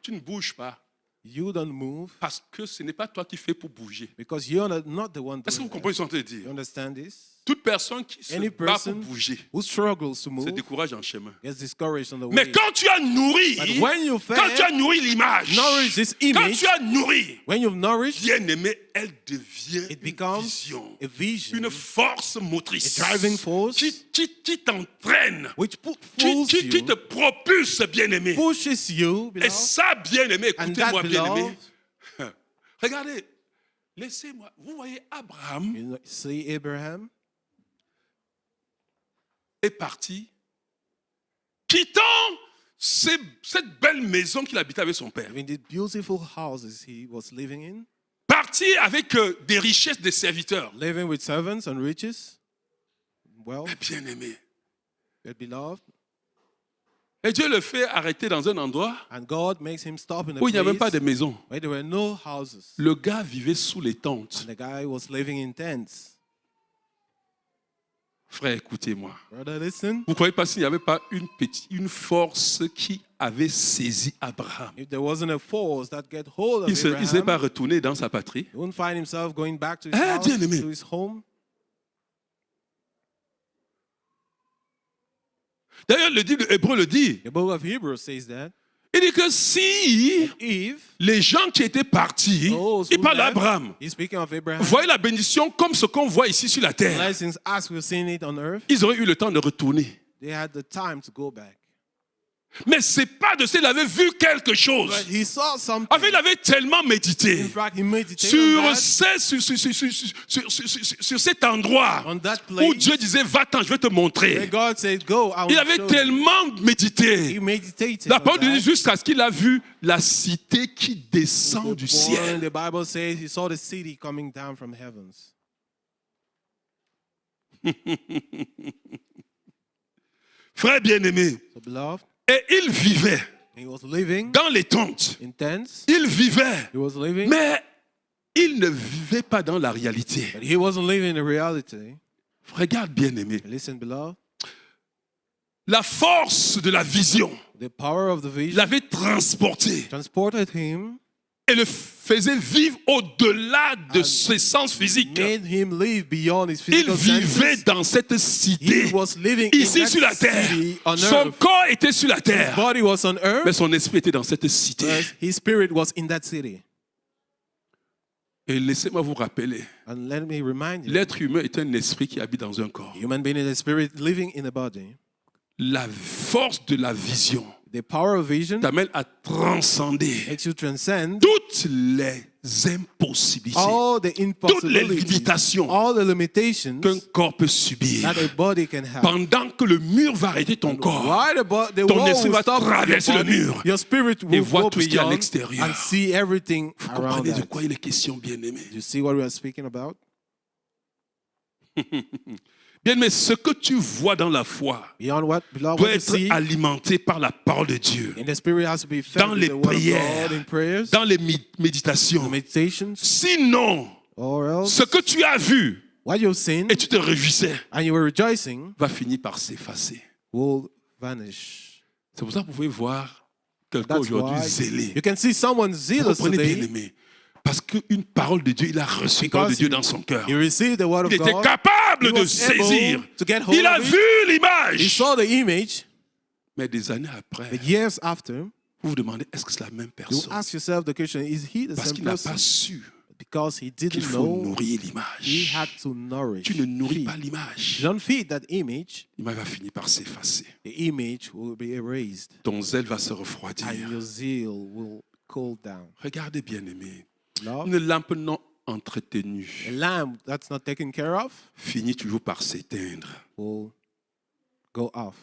tu ne bouges pas, you don't move parce que ce n'est pas toi qui fais pour bouger. because you're not the one Est-ce que doing vous comprenez ce that. que je suis en train de You dire? understand this? Toute personne qui se Any bat pour person bouger who struggles to se move décourage en chemin. gets discouraged on the Mais way. quand tu as nourri, But when you quand tu as fed, nourri l'image, nourish this quand image, tu as nourri, when you've nourished, bien-aimé, elle devient it une becomes vision, a vision, une force motrice a driving force qui t'entraîne, which qui pulls te you, propulse, bien-aimé. pushes you, Et beloved, ça, bien-aimé, and écoutez-moi, that, bien-aimé. beloved, Regardez, laissez-moi. Vous voyez, Abraham you see Abraham est parti, quittant cette belle maison qu'il habitait avec son père. in the beautiful houses he was living in, Parti avec des richesses des serviteurs. living with servants and riches, wealth. Mais bien aimé. But beloved, Et Dieu le fait arrêter dans un endroit and God makes him stop in a où il n'y a même pas de place maison. where there were no houses. Le gars vivait sous les tentes. And the guy was living in tents. Frère, écoutez-moi. Brother, listen. Vous ne croyez pas s'il n'y avait pas une force qui avait saisi Abraham? If there wasn't a force that get hold of Il ne s'est pas Abraham, retourné dans sa patrie. he wouldn't find himself going back to his Eh, house, bien aimé. to his home. D'ailleurs, le livre Hébreu le dit. The book of Hebrews says that Il dit que si if les gens qui étaient partis, those il who parle left, d'Abraham, he's speaking of Abraham, voyaient la bénédiction comme ce qu'on voit ici sur la terre, blessings as we've seen it on earth, ils auraient eu le temps de retourner. they had the time to go back. Mais c'est pas de ça, il avait vu quelque chose. But he saw something. En fait, il avait tellement médité In fact, he meditated sur, on that, sur cet endroit on that où place Dieu disait, va-t'en, je vais te where montrer. God said, go, I Il will avait show you. tellement médité. He meditated La on parole de Dieu that. jusqu'à ce qu'il a vu la cité qui He descend was du born, ciel. the Bible says he saw the city coming down from heavens. Frère bien-aimé, So, beloved, et il vivait he was living dans les tentes. in tents. Il vivait, He was living, mais il ne vivait pas dans la réalité. but he wasn't living in reality. Regarde bien-aimé, Listen, beloved, la force de la vision the power of the vision l'avait transporté transported him, et le faisait vivre au-delà de ses sens physiques. made him live beyond his Il physical vivait senses. dans cette He cité, was living in ici that sur la terre. city on Son earth. corps était sur la His terre, body was on mais earth, son esprit était dans cette cité. but his spirit was in that city. Et laissez-moi vous rappeler, And let me remind you, l'être humain est un esprit qui habite dans un corps. human being is a spirit living in a body. La force de la vision The power of vision t'amène à transcender makes you transcend toutes les impossibilités, all the toutes les impossibilities, limitations all the limitations qu'un corps peut subir. that a body can have. Pendant que le mur va arrêter ton corps, Why the ton wall esprit will va stop traverser your le body, mur your spirit et will voir go tout ce qu'il y a à beyond l'extérieur. and see everything Vous around comprenez de that. quoi il est question, bien-aimé? You see what we are speaking about? Bien, mais ce que tu vois dans la foi Beyond what, beloved, doit what you être see alimenté par la parole de Dieu, in the spirit has to be fed dans with les the word of prières, God in prayers, dans les méditations. meditations, Sinon, or else ce que tu as vu what you've seen et tu te réjouissais and you were rejoicing va finir par s'effacer. will vanish. C'est pour ça que vous pouvez voir quelqu'un That's aujourd'hui why zélé. you can see someone Vous zealous comprenez, bien today aimé? Parce qu'une parole de Dieu, il a reçu une parole de because Dieu dans son cœur. he received the word of Il était God. capable He de was saisir. able to get hold Il a of it. vu He l'image. saw the image, Mais des années après, but years after, vous vous demandez, est-ce que c'est la même you personne? ask yourself the question, is he the Parce same qu'il n'a person? pas su Because he qu'il didn't faut know nourrir he l'image. had to nourish. Tu ne nourris feed. pas l'image. You don't feed that image, L'image va finir par s'effacer. the image will be erased Ton zèle va se refroidir. and your zeal will cool down. Regardez, bien-aimé, Love, une lampe non entretenue a lamp that's not taken care of finit toujours par s'éteindre. will go off.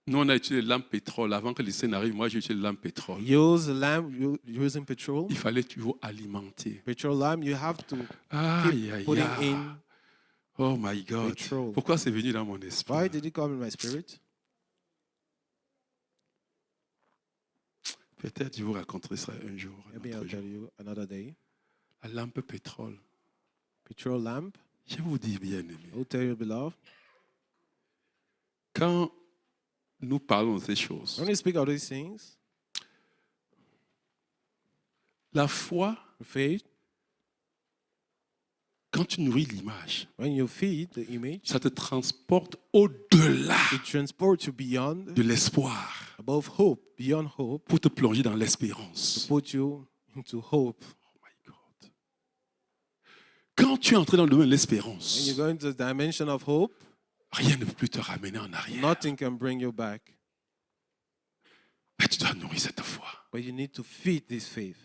Nous, on a utilisé les lampes pétrole. Avant que les scènes arrivent, moi, j'ai utilisé les lampes pétrole. Use a lamp using petrol. Il fallait toujours alimenter. Petrol lamp, you have to Aïe, aïe, putting aïe. in. Oh my God. Petrol. Pourquoi c'est venu dans mon Why esprit? did it come in my spirit? Peut-être je vous raconterai ça un jour. un Maybe autre I'll jour. tell you another day. La lampe pétrole. Petrol lamp. Je vous dis bien aimé. I'll tell you, beloved. Quand nous parlons de ces choses, When we speak of these things, la foi, faith, quand tu nourris l'image, when you feed the image, ça te transporte au-delà it transports you beyond, de l'espoir above hope, beyond hope, pour te plonger dans l'espérance. put you into hope. Oh my God. Quand tu es entré dans le domaine de When l'espérance, you go into the dimension of hope, rien ne peut plus te ramener en arrière. nothing can bring you back. Mais tu dois nourrir cette foi. But you need to feed this faith.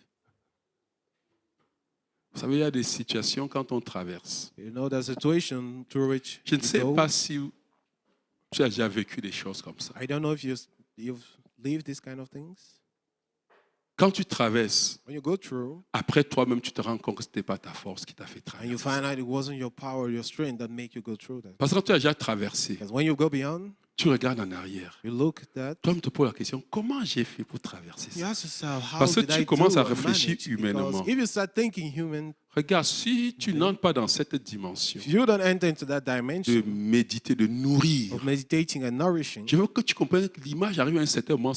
Vous savez, il y a des situations quand on traverse. You know, the situation through which Je ne you sais go. pas si tu as déjà vécu des choses comme ça. I don't know if you've lived these kind of things. Quand tu traverses, when you go through, après toi-même, tu te rends compte que ce n'était pas ta force qui t'a fait and you traverser. find out it wasn't your power, your strength that make you go through that. Parce que quand tu as déjà traversé, Because when you go beyond, tu regardes en arrière. you look at that, Toi, tu te poses la question, comment j'ai fait pour traverser you ça? ask yourself, how Parce que did tu I commences do à and réfléchir manage? humainement. Because if you start thinking human, Regarde, si tu n'entres pas dans cette dimension if you don't enter into that de dimension méditer, de nourrir, of meditating and nourishing, je veux que tu comprennes que l'image arrive à un certain moment,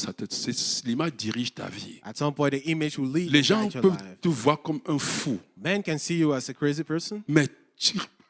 l'image dirige ta vie. at some point the image will lead Les and gens guide your peuvent life. te voir comme un fou, Men can see you as a crazy person, mais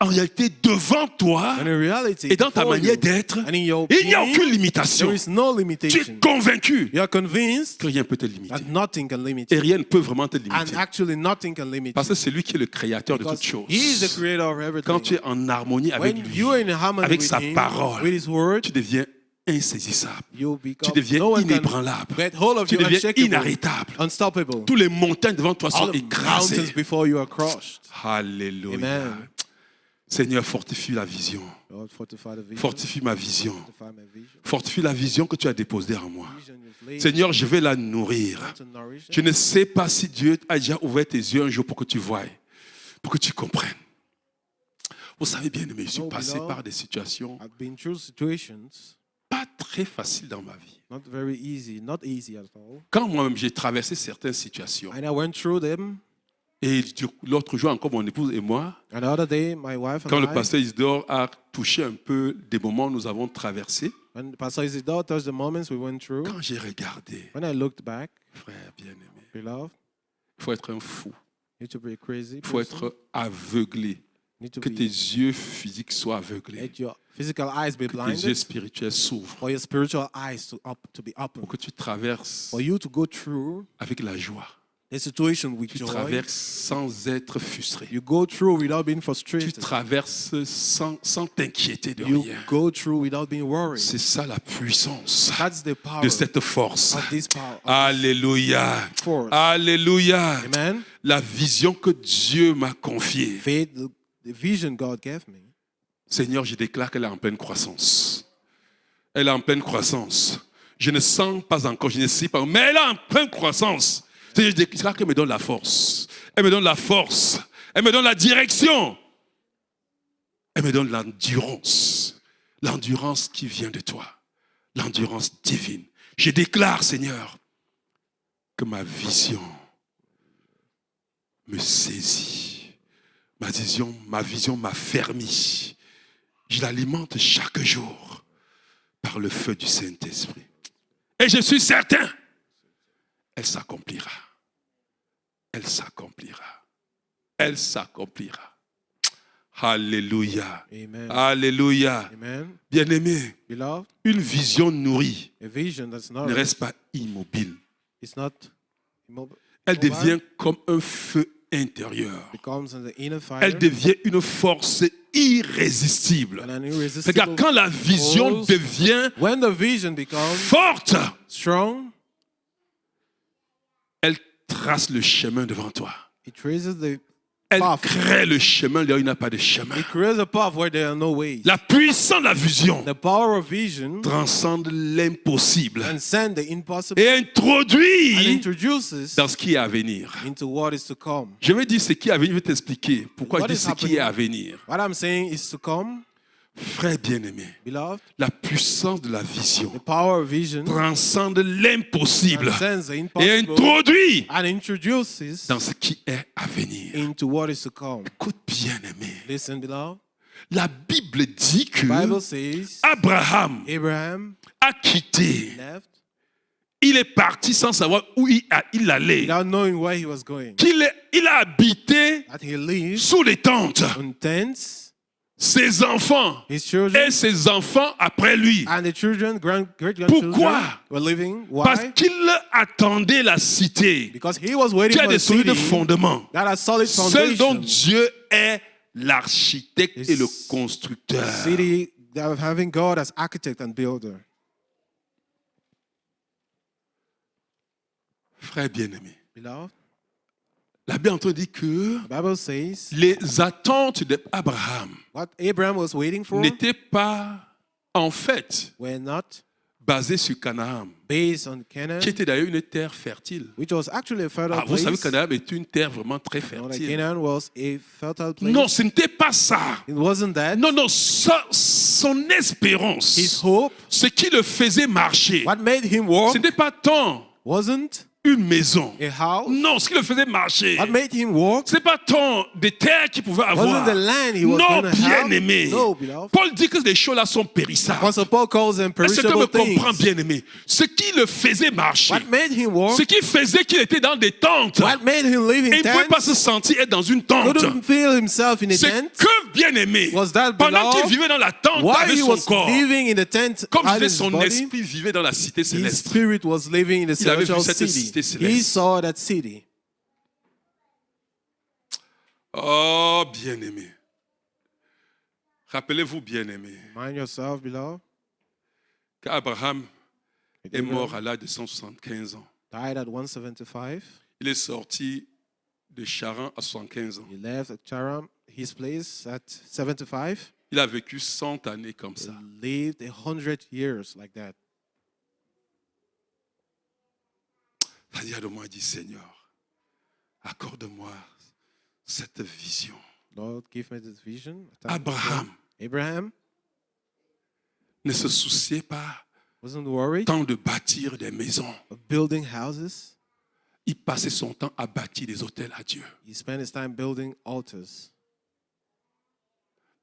en réalité, devant toi and in reality, et dans ta before manière you, d'être, and in your il n'y a being, aucune limitation. there is no Tu es limitation. convaincu You are convinced que rien ne peut te limiter. that nothing can limit Et you. rien ne peut vraiment te And limiter. actually, nothing can limit Parce you. que c'est lui qui est le créateur de Because toutes choses. he is the creator of everything. Quand tu es en harmonie avec When lui, you are in harmony avec with sa him, parole, with his word, tu deviens insaisissable. you Tu become, deviens no one can inébranlable. get hold of Tu you, deviens unshakable, inarrêtable. unstoppable. Tous les montagnes devant toi sont All the écrasées. mountains before you are crushed. Alléluia. Amen. Seigneur, fortifie la vision. Lord, fortify the vision. Fortifie ma vision. Fortify my vision. Fortifie la vision que tu as déposée en moi. Vision you've laid Seigneur, je vais la nourrir. to nourish Je it. ne sais pas si Dieu a déjà ouvert tes yeux un jour pour que tu voies, pour que tu comprennes. Vous savez bien, aimé, je suis No, passé beloved. par des situations I've been through situations pas très faciles dans ma vie. not very easy, not easy at all. Quand moi-même j'ai traversé certaines situations, And I went through them. et l'autre jour encore mon épouse et moi, And the other day, my wife quand and le I, pasteur Isidore a touché un peu des moments où nous avons traversé, when Pastor Isidore touched the moments we went through, quand j'ai regardé, when I looked back, frère bien-aimé, beloved, il faut être un fou, you need to be a crazy il faut person. être aveuglé, You need to que tes be, yeux physiques soient aveuglés, let your physical eyes be que tes yeux blinded, spirituels s'ouvrent, for your spiritual eyes to be open, pour que tu traverses for you to go through avec la joie. the situation with Tu joy. traverses sans être frustré. You go through without being Tu frustrated. traverses sans t'inquiéter de You rien. go through without being worried. C'est ça la puissance That's the power de cette force. of this power. Alléluia. Force. Alléluia. Amen. La vision que Dieu m'a confiée. Faith, the vision God gave me. Seigneur, je déclare qu'elle est en pleine croissance. Elle est en pleine croissance. Je ne sens pas encore, je ne sais pas, mais elle est en pleine croissance. Seigneur, je déclare qu'elle me donne la force. Elle me donne la force. Elle me donne la direction. Elle me donne l'endurance. L'endurance qui vient de toi. L'endurance divine. Je déclare, Seigneur, que ma vision me saisit. Ma vision m'affermit. Je l'alimente chaque jour par le feu du Saint-Esprit. Et je suis certain, elle s'accomplira. Elle s'accomplira. Elle s'accomplira. Alléluia. Amen. Alléluia. Amen. Bien-aimé, Beloved, une vision nourrie a vision that's not, ne reste pas immobile. it's not immobile. Elle devient comme un feu intérieur. Becomes an inner fire Elle devient une force irrésistible. and an irresistible Regarde, quand la vision force. devient When the vision becomes forte, strong, elle trace le chemin devant toi. it traces the Elle path. crée le chemin là où il n'y a pas de chemin. It creates a path where there are no ways. La puissance de la vision The power of vision transcende l'impossible transcends the impossible et and introduit introduces dans ce qui est à venir. into what is to come. Je vais dire ce qui est à venir, je vais t'expliquer pourquoi What je dis is ce qui est à happening? venir. What I'm saying is to come, Frère bien-aimé, beloved. la puissance de la vision The power of vision transcende l'impossible transcends the et impossible introduit and introduces dans ce qui est à venir. into what is to come. Écoute bien-aimé, Listen, beloved. la Bible dit que The Bible says Abraham Abraham a quitté. left Il est parti sans savoir où il allait. without knowing where he was going. Il a habité That he lived sous les tentes. on tents, Ses enfants his children et ses enfants après lui. and the children, great-grandchildren Pourquoi? were living. Parce Why? qu'il attendait la cité Because he was waiting qui a for des the solides city fondements. that has solid Celle dont foundation. Dieu est l'architecte et le constructeur. City that of having God as architect and builder. Frère bien-aimé, Beloved, la Bible entend dire que the Bible says les attentes d'Abraham what Abraham was waiting for n'étaient pas en fait were not basée sur Canaan, based on Canaan, qui était d'ailleurs une terre fertile. which was actually a fertile Ah, vous savez, place. Canaan est une terre vraiment très You know that fertile. Canaan was a fertile place. Non, ce n'était pas ça. It wasn't that. Non, non, son His espérance, hope, ce qui le faisait marcher, what made him walk, ce n'était pas tant wasn't une maison. a house. Non, ce qui le faisait marcher, What made him walk ce n'est pas tant des terres qu'il pouvait avoir. wasn't the land he was Non, going to bien have. aimé. No, beloved. Paul dit que les choses là sont périssables. Apostle Paul calls them Est-ce que me perishable comprend, things. bien aimé? Ce qui le faisait marcher, What made him walk, ce qui faisait qu'il était dans des tentes, what made him live et in il ne pouvait pas tents, se sentir être dans une tente. couldn't feel himself in a C'est tent. que, bien aimé, Was that pendant qu'il beloved? vivait dans la tente While avec he son was corps, living in the tent, comme out disait of his son body, esprit vivait dans la cité his céleste. spirit was living in the Il avait vu celestial cette city. cité céleste. He saw that city. Oh, bien-aimé. Rappelez-vous, bien-aimé, Mind yourself, beloved. qu'Abraham est Abraham mort à l'âge de 175 ans. died at 175. Il est sorti de Charan à 75 ans. He left at Charam, his place, at 75. Il a vécu 100 années comme He ça. lived 100 years like that. C'est-à-dire de moi, dit Seigneur, accorde-moi cette vision. Lord, give me this vision. Abraham Abraham ne se souciait pas wasn't worried tant de bâtir des maisons. of building houses. Il passait son temps à bâtir des hôtels à Dieu. He spent his time building altars.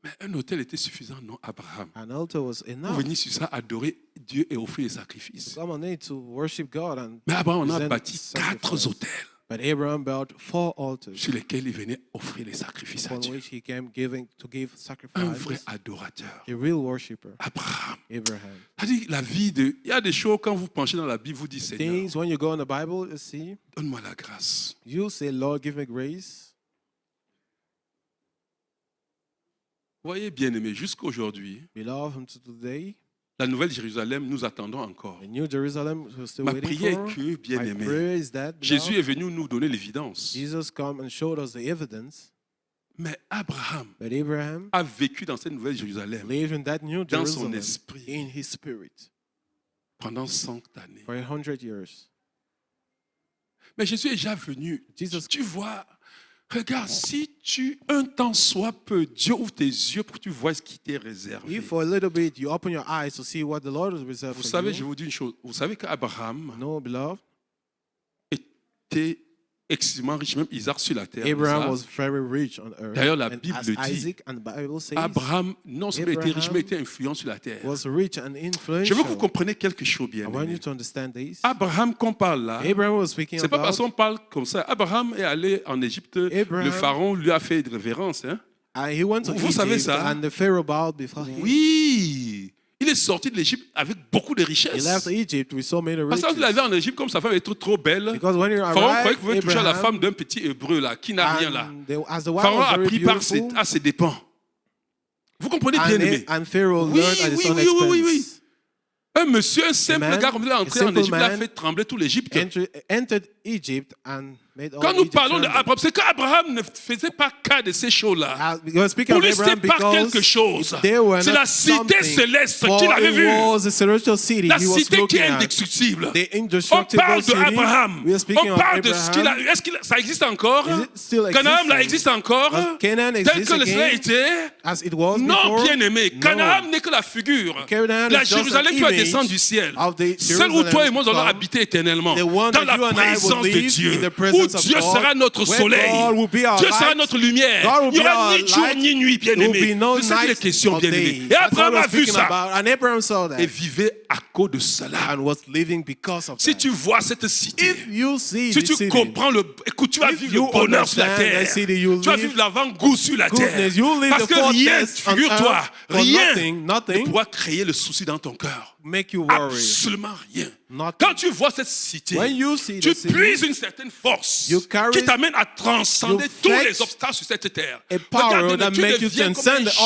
Mais un hôtel était suffisant, non, Abraham. An altar was Pour enough. venir sur ça, adorer Dieu et offrir des sacrifices. Come on in to worship God and Mais Abraham, on a present bâti 4 sacrifice. hôtels But Abraham built 4 altars sur lesquels il venait offrir les sacrifices à upon Dieu. which he came giving to give Un vrai sacrifices. adorateur. A real worshipper, Abraham. Abraham. C'est-à-dire la vie de... Il y a des choses, quand vous penchez dans la Bible, vous dites, Seigneur, Things when you go in the Bible, you see, donne-moi la grâce. you say, Lord, give me grace. Voyez, bien-aimés, jusqu'à aujourd'hui, Beloved, unto today, la nouvelle Jérusalem, nous attendons encore. the New Jerusalem we're still Ma waiting prière for. est que, My bien-aimés, prayer is that Jésus beloved, est venu nous donner l'évidence. Jesus come and showed us the evidence. Mais Abraham But Abraham a vécu dans cette nouvelle Jérusalem lived in that New dans son Jerusalem esprit in his spirit pendant 100 années. for 100 years. Mais Jésus est déjà venu. Jesus- Tu vois, regarde, si tu, un temps soit peu, Dieu ouvre tes yeux pour que tu vois ce qui t'est réservé. If for a little bit you open your eyes to see what the Lord has reserved Vous for savez, je you, vous dis une chose. Vous savez qu'Abraham no, beloved, était excessivement riche, même Isaac sur la terre. Abraham Isaac. was very rich on earth. D'ailleurs, la And Bible as le dit. Isaac and the Bible says, Abraham, non seulement était riche, Abraham mais était influent sur la terre. was rich and Je veux que influential. vous compreniez quelque chose bien. I want you to understand this. Abraham qu'on parle là, Abraham was speaking c'est pas parce about, qu'on parle comme ça. Abraham est allé en Égypte, Abraham- le pharaon lui a fait une révérence. Hein? he went to Vous savez Egypt ça? and the Pharaoh bowed before him. Oui, il est sorti de l'Égypte avec beaucoup de He richesses. left Egypt with so many Parce riches. qu'il avait en Égypte, comme sa femme était trop belle, Because when you Pharaon croyait arrive, qu'il pouvait toucher à la Abraham, femme d'un petit hébreu là, qui n'a rien là. as the wife Pharaon was a very pris part beautiful, à ses dépens. Vous comprenez bien aimé? and Pharaoh Oui, learned at his oui, own oui, oui, oui, oui. expense. Un monsieur, un simple man, gars, comme il est a entré en simple Égypte, il a man, fait trembler tout l'Égypte. Entered Egypt and made all Quand nous Egypt parlons tremble. d'Abraham, c'est qu'Abraham ne faisait pas cas de ces choses-là. You're speaking Pour of lui, Abraham c'était pas because quelque chose. they were C'est not la cité something. céleste For qu'il avait it vue. was a celestial city La he was cité qui looking est at. indestructible. The On indestructible parle city. d'Abraham. We are speaking On of parle de ce qu'il a Abraham. eu. Est-ce que ça existe encore? Is it still Canaan, là, existing? existe encore? Canaan Tel exists que cela again était? as it was Non, before? bien aimé. No. Canaan n'est que la figure. Canaan La is just Jérusalem an qui va image descendre du ciel. of the Celle où Jerusalem toi et moi nous allons come. habiter éternellement. The one Dans that la you and I will présence de live Dieu. in the Où presence of Dieu God, sera notre where soleil. God will be our Dieu sera light. notre lumière. God will Il n'y be aura our ni jour light. ni nuit, bien There will aimé. be no C'est ça qu'il est night question, or bien day. aimé. Et That's what Abraham we're a vu speaking ça about. And Abraham saw that et vivait à cause de cela. and was living because of Si that. tu vois cette cité, If you see si the tu city, comprends le... Écoute, tu vas if vivre you le bonheur sur la understand terre. that city, you Tu vas live vivre l'avant-goût sur la terre. goodness, you live Parce the que rien, fortress on figure-toi, earth for rien nothing ne pourra créer le souci dans ton cœur. make you worry. Absolument rien. Nothing. Quand tu vois cette cité, When you see tu the city, puises une certaine force you carry- qui t'amène à transcender you tous flex les obstacles sur cette terre. a power Regarde, that tu makes you deviens comme transcend un the géant.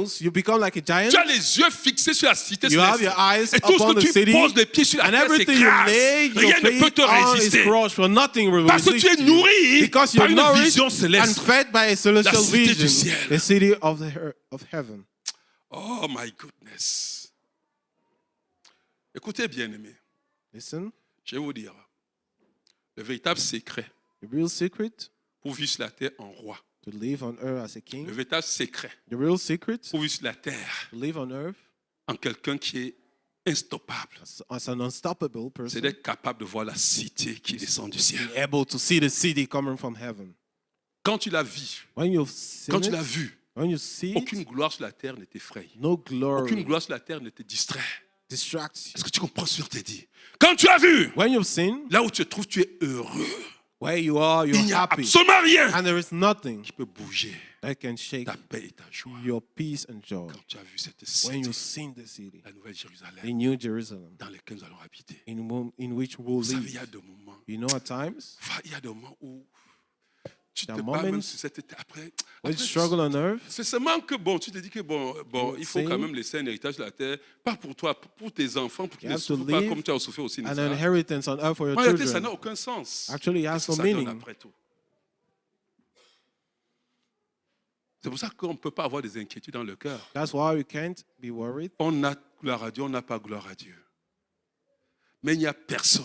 obstacles. You become like a giant. Tu as les yeux fixés sur la cité You have céleste. your eyes Et tout ce upon que the tu city, poses les pieds sur la and terre everything you s'écrase. lay your Rien ne peut feet te on is résister. crushed, for nothing will Parce que tu resist es you. nourri Because par you're une nourished vision and céleste. fed by a celestial La cité du vision, ciel. the city of heaven. Oh my goodness. Écoutez bien, aimé. Listen, Je vais vous dire. Le véritable secret the real secret pour vivre sur la terre en roi. to live on earth as a Le king, véritable secret the real secret pour vivre sur la terre to live on earth en quelqu'un qui est instoppable. as an unstoppable C'est person, d'être capable de voir la cité qui descend du ciel. being able to see the city coming from heaven. Quand tu l'as vu, When you've seen quand tu l'as it, vu, when you see aucune it, gloire sur la terre ne t'effraie. no Aucune glory gloire sur la terre ne te distrait. distracts you. Est-ce que tu comprends ce que je te dis? Quand tu as vu, When you've seen là où tu te trouves, tu es heureux. where you are, Il you're n'y a happy. absolument rien And there is nothing qui peut bouger that can shake ta paix et ta joie. your peace and joy. Quand tu as vu cette When cité, you've seen the city, la nouvelle Jérusalem, the New Jerusalem, dans laquelle nous allons habiter. in which we'll Vous savez, il y a live. des moments, You know, at times, il y a des moments où tu te There are bats même moments sur cette terre. Après, when you struggle on earth, c'est seulement que bon, tu te dis que bon, il faut say- quand même laisser un héritage de la terre, pas pour toi, pour tes enfants, pour qu'ils You ne have to souffrent pas live comme tu as souffert aussi. an n'est-ce pas? inheritance on earth for your En réalité, ça n'a children. aucun sens. Actually, it has Qu'est-ce que no ça donne meaning. après tout? C'est pour ça qu'on ne peut pas avoir des inquiétudes dans le cœur. That's why we can't be worried. On a gloire à Dieu, on n'a pas gloire à Dieu. Mais il n'y a personne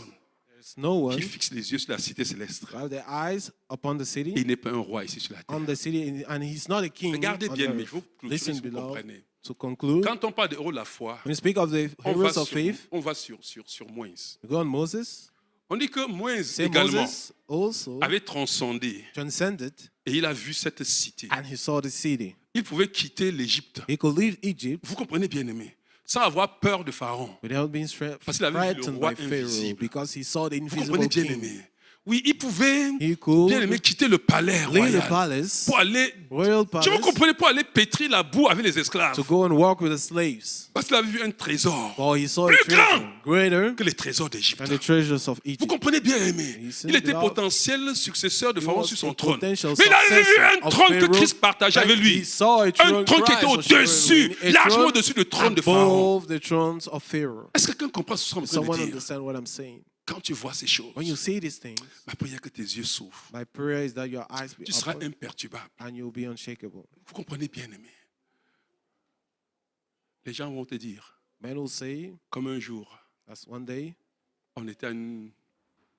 There's no one qui fixe les yeux sur la cité céleste. who have their eyes upon the city, Il n'est pas un roi ici sur la terre. on the city, and he's not a king. Regardez on bien, mais il earth. faut que Listen, vous beloved, compreniez. to conclude, Quand on parle des héros de la foi, when you speak of the heroes of faith, on va sur Moïse. you go on Moses. On dit que Moïse Say également Moses also avait transcendé transcended, et il a vu cette cité. and he saw the city. Il pouvait quitter l'Égypte. He could leave Egypt Vous comprenez bien aimé, sans avoir peur de Pharaon. without being Parce qu'il avait vu le frightened roi by Pharaoh, invisible. because he saw the Vous invisible comprenez bien king. aimé. Oui, il pouvait He could bien aimé quitter le palais leave the royal palace, pour aller. royal Tu vous palace, comprenez, pour aller pétrir la boue avec les esclaves. to go and walk with the slaves. Parce qu'il avait vu un trésor For he saw a Plus treasure grand greater que les trésors d'Égypte. than the treasures of Vous Egypt. comprenez bien aimé. Listen, Il était beloved. potentiel successeur de He Pharaon was sur son a trône. Mais potential il avait vu successor un of trône que Pharaoh, Christ partageait avec and lui. he saw a Un throne trône qui était Christ was sharing au-dessus, with him, a largement throne au-dessus du trône de Pharaon. above the thrones of Pharaoh. Est-ce que quelqu'un comprend ce que je suis en train Someone de dire? understand what I'm saying? Quand tu vois ces choses, When you see these things, ma prière que tes yeux s'ouvrent. my prayer is that your eyes be Tu seras open imperturbable. and you'll be unshakable. Vous comprenez bien aimé. Les gens vont te dire, Men will say, comme un jour, that's one day, on était à une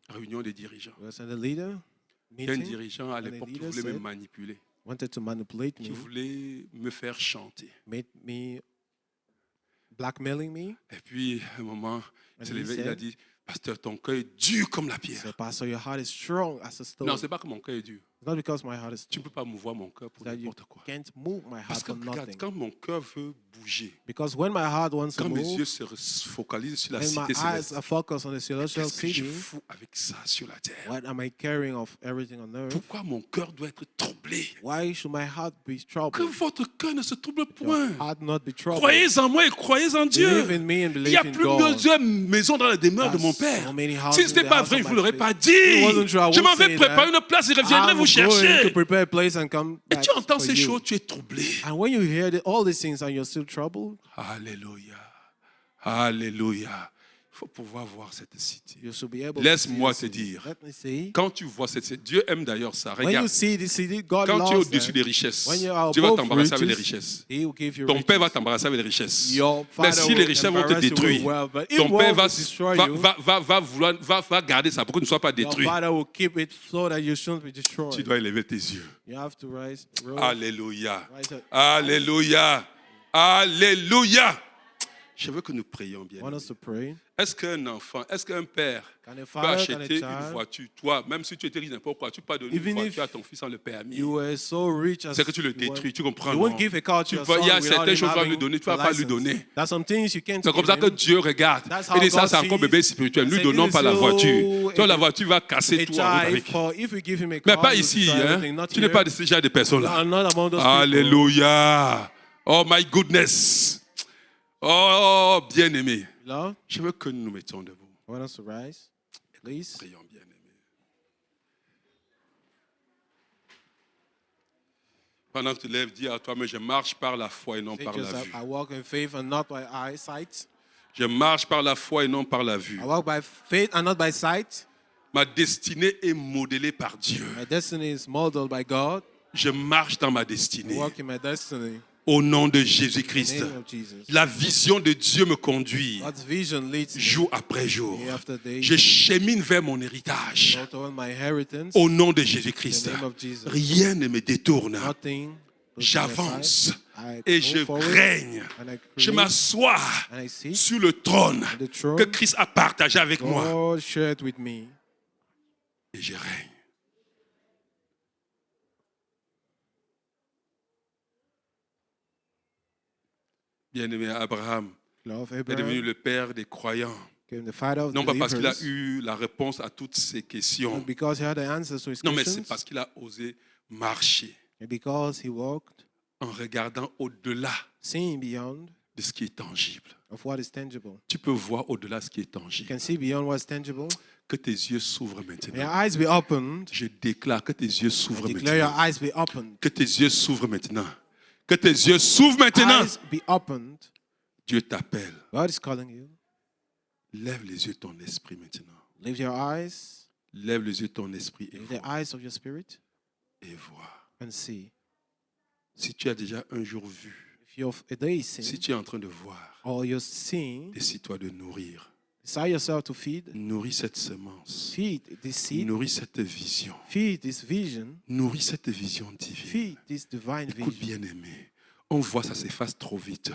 réunion des dirigeants. we was at a leader Il y a un meeting, dirigeant à and a l'époque qui leader voulait me said- manipuler, wanted to manipulate qui me, voulait me faire chanter. made me blackmailing me. Et puis, à un moment, il s'est And he levé, il a said- dit, Pasteur, ton cœur est dur comme la He pierre. said, Pastor, your heart is strong as a stone. Non, c'est pas que mon cœur est dur. It's not because my heart is Tu strong. ne peux pas mouvoir mon cœur pour It's that you n'importe quoi. can't move my Parce heart que for regarde, nothing. quand mon cœur veut bouger, Because when my heart wants to quand mes yeux move, se focalisent sur la when my cité eyes céleste, are focused on the celestial qu'est-ce que je city, fous avec ça sur la terre? what am I carrying of everything on earth? Pourquoi mon cœur doit être troublé? Why should my heart be Que troubled? votre cœur ne se trouble Your point. heart not be troubled. Croyez en moi et croyez en Dieu. Believe in me and Il n'y a believe in plus God. de maison dans la demeure de mon There's Père. so many houses Si ce in n'était the pas house vrai, of je my ne vous l'aurais faith. pas If it wasn't dit. true, I Je m'en would vais say préparer that. une place et reviendrai I'm vous going to chercher. prepare a place and come Et back tu entends for ces you. choses, tu es troublé. And when you hear all these things and you're still troubled, Alléluia. Alléluia. Il faut pouvoir voir cette cité. you should be able Laisse-moi to see te the city. dire. Let me say, Quand tu vois cette cité, Dieu aime d'ailleurs ça. when Regarde. you see the city, God Quand tu es loves au-dessus them. des richesses, When you are Dieu va above t'embrasser avec les riches, richesses. He will give you Ton père va riches. t'embrasser avec les richesses. Your Mais father si les will richesses vont te embarrass you with détruire, wealth, but if ton père wealth va, will destroy you, va garder ça pour que tu ne sois pas your détruit. father will keep it so that you shouldn't be Tu destroyed. dois élever tes yeux. You have to rise. Alléluia. Rise up. Alléluia. Alléluia. Je veux que nous prions bien. I want us to pray. Est-ce qu'un enfant, est-ce qu'un père Can a peut father, can a acheter une child, voiture? Toi, même si tu étais riche n'importe quoi, tu peux pas donner une Even voiture if à ton fils sans le permis. you were so rich as C'est que tu le you détruis, want- tu comprends? You Non? won't give a car to Tu your peux- son il y a without certaines him choses que tu vas lui having donner, tu ne vas a pas lui license. donner. There's some things you can't C'est comme give ça que him. Dieu regarde. That's Il how dit ça, God c'est encore sees. bébé spirituel. Ne lui C'est donnons qu'il pas la est voiture. so- Toi, la voiture va casser A tout en route child, avec. for if you give him a Mais car, pas you ici. destroy Hein? everything. Not Tu n'es here. pas de ce genre de You personnes-là. are not among those people. Alléluia. Oh my goodness. Oh, bien-aimé. Lord, Je veux que nous nous mettions debout. I want us to rise, please. Prions, bien-aimé. Pendant que tu lèves, dis à toi, mais je marche par la foi et non Take par la yourself. vue. I walk in faith and not by eyesight. Je marche par la foi et non par la vue. I walk by faith and not by sight. Ma destinée est modelée par Dieu. My destiny is modeled by God. Je marche dans ma I destinée. walk in my destiny. Au nom de In the Jésus-Christ. name of Jesus. La vision de Dieu me conduit God's vision leads me jour après jour. day after day. Je chemine vers mon héritage. Go toward my inheritance. Au nom de In Jésus-Christ. the name of Jesus. Rien ne me détourne. Nothing. J'avance I et move je forward règne. and I Je create m'assois and I sit sur le trône on the throne que Christ a partagé avec moi. God shared with me. Et je règne. Bien-aimé Abraham Love est devenu Abraham le père des croyants. became the father of Non pas parce qu'il a believers. eu la réponse à toutes ces questions. Not because he had the answers to his Non, mais questions. c'est parce qu'il a osé marcher And because he walked, en regardant au-delà seeing beyond de ce qui est tangible. of what is tangible. Tu peux voir au-delà de ce qui est You tangible. can see beyond what's tangible. Que tes yeux s'ouvrent May your maintenant. eyes be opened. Je déclare que tes yeux s'ouvrent Declare your maintenant. eyes be opened. Que tes yeux s'ouvrent maintenant. Que tes yeux s'ouvrent maintenant. Eyes be opened. Dieu t'appelle. God is calling you. Lève les yeux de ton esprit maintenant. Lift your eyes. Lève les yeux de ton esprit et Lift the vois. eyes of your spirit Et vois. and see. Si tu as déjà un jour vu, If you're a day si seeing tu es en train de voir, or you're seeing, décide-toi de nourrir. decide yourself to feed. Nourris cette semence. Feed this seed. Nourris cette vision. Feed this vision. Nourris cette vision divine. Feed this divine Écoute, vision. bien-aimé, on voit ça s'efface trop vite.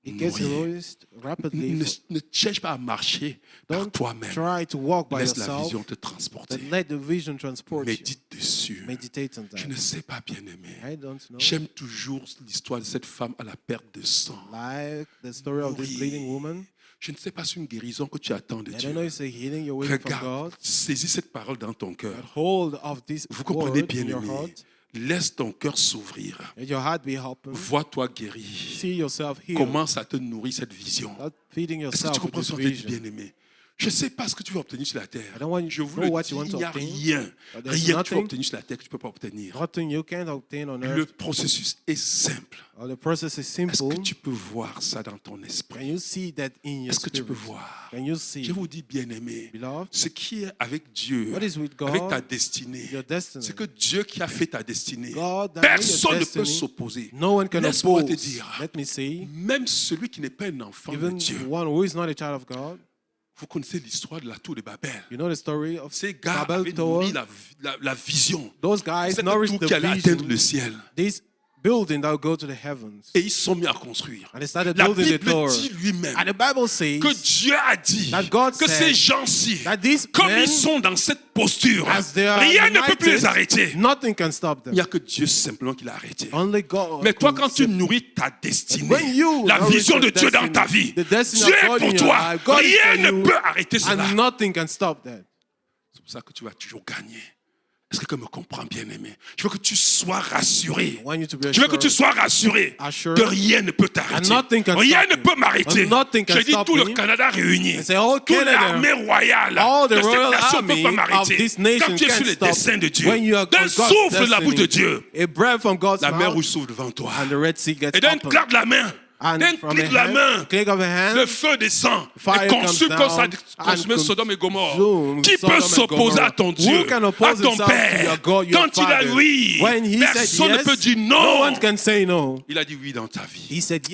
It gets Nourrir. erased rapidly. Ne cherche pas à marcher par Don't toi-même. try to walk by Laisse la yourself, vision te transporter. but let the vision transport you. Médite dessus. Meditate on Je that. ne sais pas, bien-aimé. I don't know. J'aime toujours l'histoire de cette femme à la perte de sang. Like the story of this bleeding woman. Je ne sais pas si c'est une guérison que tu attends de I Dieu. don't know if it's a healing you're waiting from Regarde, God. saisis cette parole dans ton Get cœur. hold of this Vous comprenez, word in your bien-aimé. heart. Laisse ton cœur s'ouvrir. Let your heart be open. Vois-toi guéri. See yourself healed. Commence à te nourrir cette vision. Start feeding Est-ce que yourself tu with comprends this ce que je dis, vision. bien-aimé? Je ne sais pas ce que tu vas obtenir sur la terre. I don't want Je you vous to know le what dis, you want il to n'y a obtain. rien, But there's rien que tu vas nothing. obtenir sur la terre que tu ne peux pas obtenir. Nothing you can't obtain on Le earth. processus est simple. Or the process is Est-ce simple. que tu peux voir ça dans ton Can esprit? you see that in your Est-ce que tu peux spirit? voir? Can you see? Je vous dis, bien-aimé, Beloved, ce qui est avec Dieu, what is with God, avec ta destinée, your destiny. c'est que Dieu qui a fait ta destinée, God that made your personne ne peut destiny, s'opposer. no one can Laisse-moi te oppose. dire, Let me say, même celui qui n'est pas un enfant de even Dieu, one who is not a child of God, vous connaissez l'histoire de la tour de Babel. you know the story of Ces gars Babel avaient Tower. nourri la vision. Those guys Cette nourished tour the qui allait atteindre le vision. ciel. This building that will go to the heavens. Et ils se sont mis à construire. And they started La building the Bible tower. dit lui-même And the Bible says que Dieu a dit that God que said ces gens-ci, that these comme men, ils sont dans cette posture, as they are rien ne peut plus les united, arrêter. nothing can stop Il them. n'y a que Dieu simplement qui l'a arrêté. Only God. Mais toi, could quand tu save- nourris ta But destinée, when you la nourish vision de your Dieu dans destiny, ta vie, the destiny Dieu of est God pour in your toi. life, God is Rien for ne you, peut arrêter cela. and nothing can stop that. C'est pour ça que tu vas toujours gagner. Est-ce que tu me comprends, bien-aimé? Je veux que tu sois rassuré. I want you to be Je veux que tu assured. sois rassuré Assured. que rien ne peut t'arrêter. And nothing can Rien stop ne me. peut m'arrêter. And nothing can Je dis stop tout le me. Canada réuni. I say all Toute Canada, l'armée royale all the de cette royal nation ne peut army pas of m'arrêter. this nation Quand tu es sur can't les stop desseins de Dieu, when you are d'un on God's souffle de la bouche de destiny. Dieu, A breath from God's la mer mouth, rouge s'ouvre devant toi. and the Red Sea gets Et d'un opened. clap de la main, And d'un from clic a de la hand, main, click of a hand, le feu descend fire et consume comes comme ça down consumé and Sodome et Gomorre. consume Qui Sodom peut and s'opposer Gomorrah? à ton Who Dieu, can à oppose ton himself to Père? your God, your Quand il a Father? oui, When he said personne ne yes, peut dire no non. one can say no. Il a dit oui dans ta vie. He said yes.